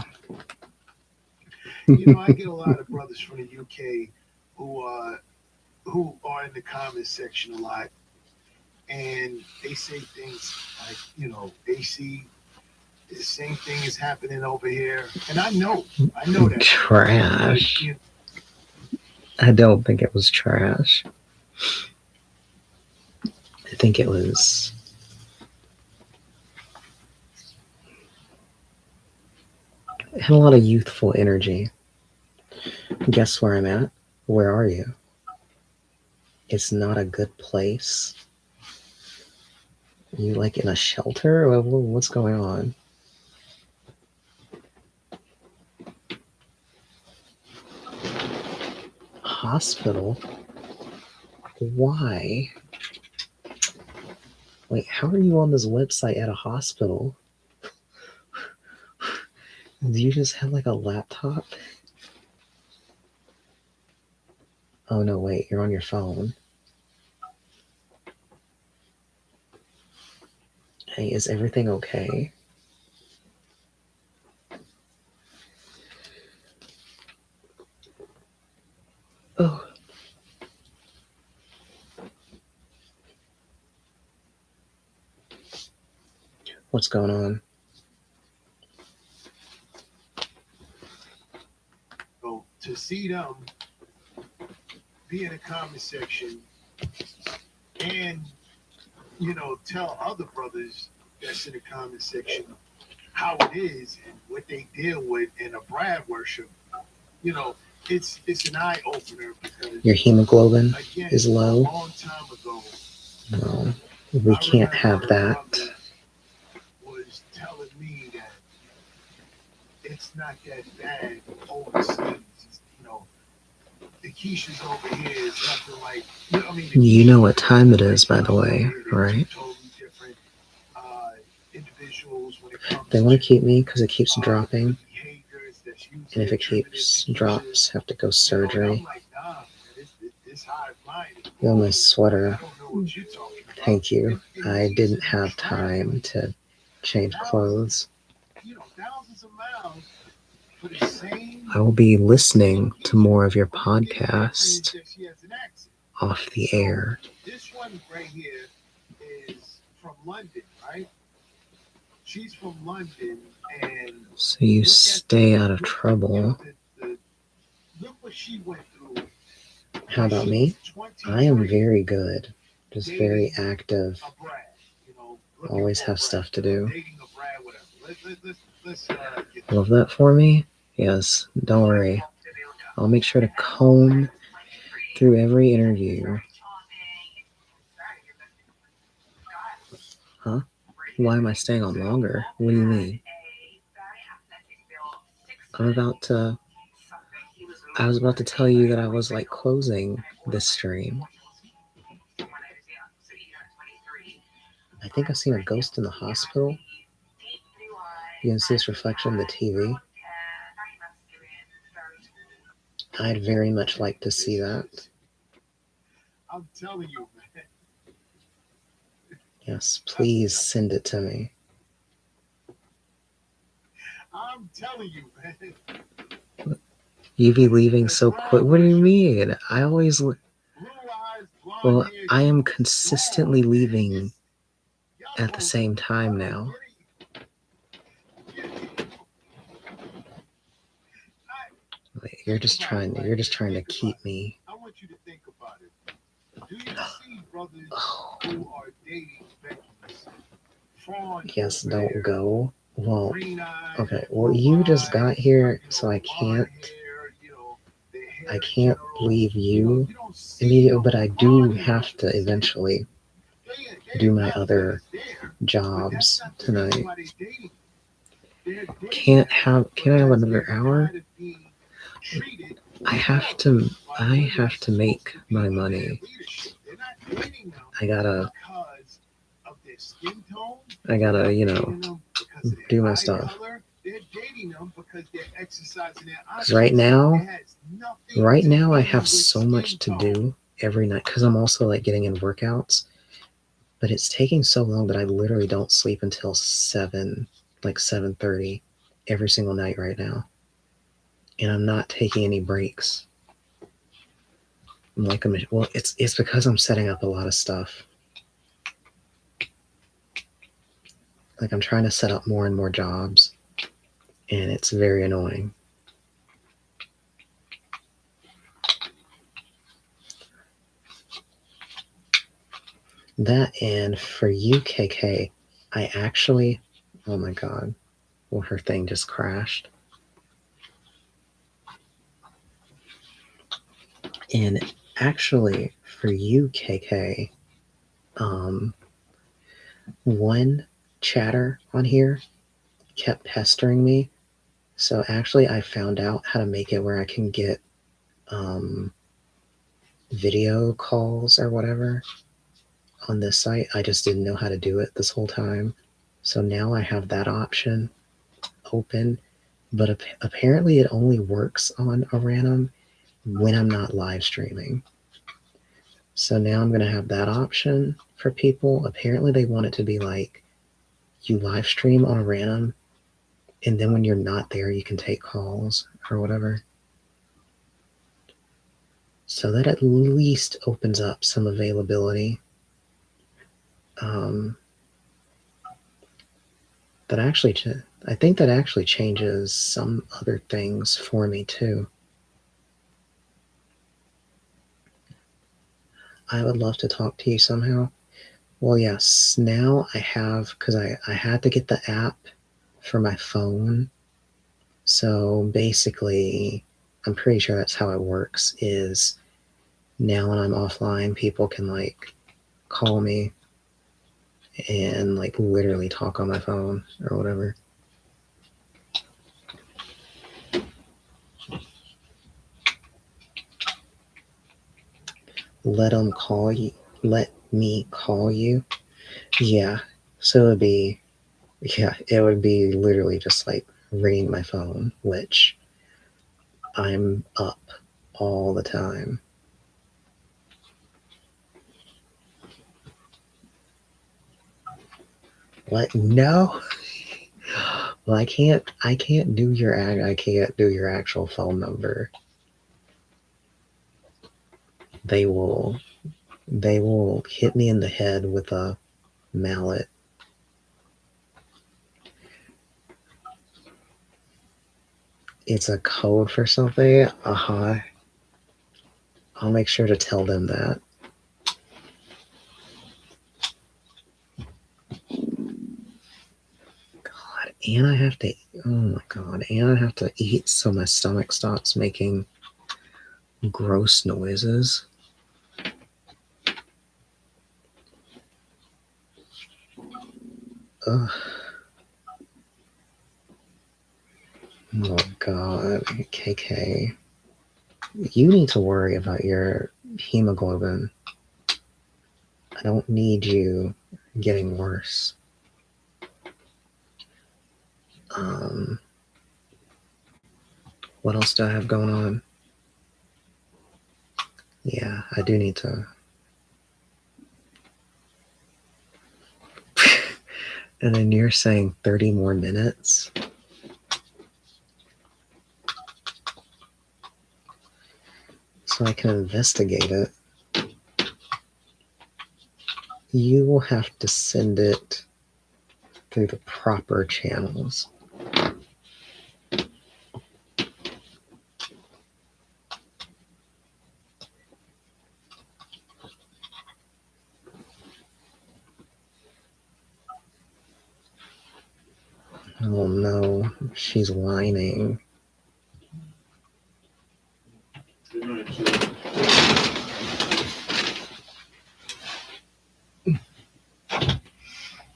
You know, I get a lot of brothers from the UK who are in the comment section a lot, and they say things like, you know, they see the same thing is happening over here, and I know that. Trash. You know, I don't think it was trash. I think it was. It had a lot of youthful energy. Guess where I'm at? Where are you? It's not a good place. You like in a shelter? What's going on? Hospital? Why? Wait, how are you on this website at a hospital? Do you just have like a laptop? Oh no, wait, you're on your phone. Hey, is everything okay? Oh. What's going on? So to see them be in the comment section and, tell other brothers that's in the comment section how it is and what they deal with in a Brad worship, it's an eye opener because Your hemoglobin again, is low. a long time ago, No, we can't have that. was telling me that it's not that bad overseas. The Keisha's over here is nothing like, You know what time it is, by the way, right? Totally different individuals when it comes They want to keep me because it keeps dropping. behaviors that's And if it keeps drops, have to go surgery. I'm like, nah, man, this hive mind. Yo, my sweater. I don't know what you're talking about. Thank you. I didn't have time to change clothes. Thousands of miles for the same I will be listening to more of your podcast that she has an accent. off the air. This one right here is from London, right? She's from London, and So you stay out of trouble. look what she went through. How about me? I am very good. Just very active. Always have stuff to do. Love that for me? Yes, don't worry. I'll make sure to comb through every interview. Huh? Why am I staying on longer? What do you mean? I was about to tell you that I was like closing this stream. I think I've seen a ghost in the hospital. You can see this reflection in the TV. I'd very much like to see that. I'm telling you, man. Yes, please send it to me. I'm telling you, man. You be leaving so quick. What do you mean? I always. Well, I am consistently leaving at the same time now. You're just trying to keep me. I want you to think about it. Do you see brothers who are dating Becky? Yes, don't go. Well, okay. Well, you just got here, so I can't leave you immediately, but I do have to eventually do my other jobs tonight. Can I have another hour? I have to make my money. I gotta, do my stuff. Because right now I have so much to do every night because I'm also like getting in workouts, but it's taking so long that I literally don't sleep until 7:30 every single night right now. And I'm not taking any breaks. It's because I'm setting up a lot of stuff. Like I'm trying to set up more and more jobs, and it's very annoying. That, and for you, KK, I actually, oh my God, well, her thing just crashed. And actually, for you, KK, one chatter on here kept pestering me. So actually, I found out how to make it where I can get video calls or whatever on this site. I just didn't know how to do it this whole time. So now I have that option open, but apparently it only works on a random when I'm not live streaming. So now I'm going to have that option for people. Apparently they want it to be like you live stream on a random, and then when you're not there, you can take calls or whatever. So that at least opens up some availability. I think that actually changes some other things for me too. I would love to talk to you somehow. Well, yes, now I have, because I had to get the app for my phone. So basically, I'm pretty sure that's how it works, is now when I'm offline, people can like call me and like literally talk on my phone or whatever. Let them call you. Let me call you. Yeah. So it would be literally just like ringing my phone, which I'm up all the time. What? No. Well, I can't do your actual phone number. They will hit me in the head with a mallet. It's a code for something. I'll make sure to tell them that. God, and I have to. Oh my God, and I have to eat so my stomach stops making gross noises. Ugh. Oh God, KK, you need to worry about your hemoglobin. I don't need you getting worse. What else do I have going on? Yeah, I do need to. And then you're saying 30 more minutes? So I can investigate it. You will have to send it through the proper channels. Oh no, she's whining.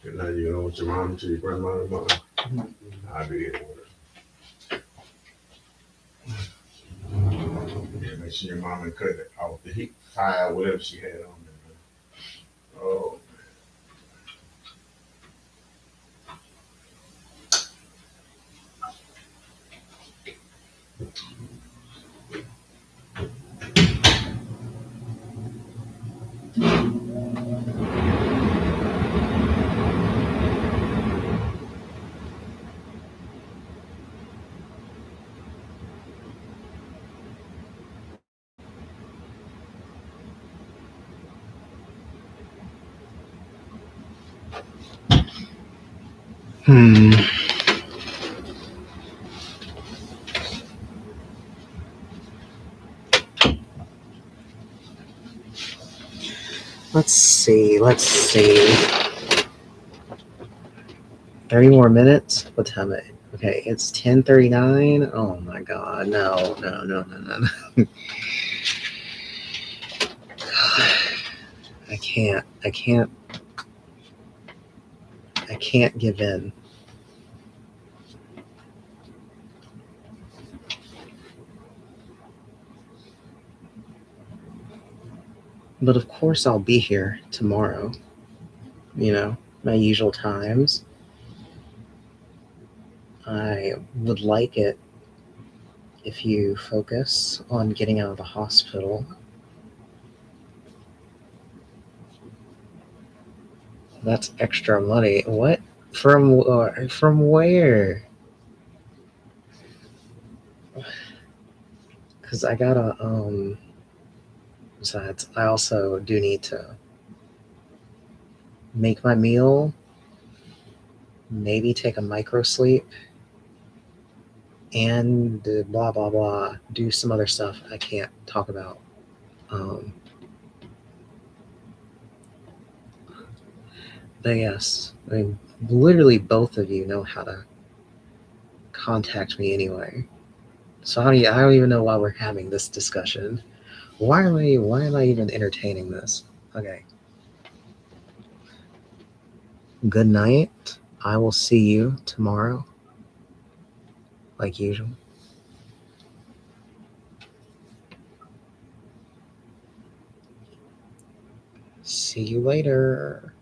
Good night, you know what your mom to your grandma and mom. I'll be here with her. Yeah, make sure your mama cut it off the heat, fire, whatever she had on there. Oh. Let's see. 30 more minutes? What time is it? Okay, it's 10:39. Oh my God, no. I can't give in. But of course I'll be here tomorrow. You know, my usual times. I would like it if you focus on getting out of the hospital. That's extra money. What? From where? Because I gotta Besides, I also do need to make my meal, maybe take a micro sleep, and blah, blah, blah, do some other stuff I can't talk about. But yes, I mean, literally both of you know how to contact me anyway. So I don't even know why we're having this discussion. Why am I even entertaining this? Okay. Good night. I will see you tomorrow, like usual. See you later.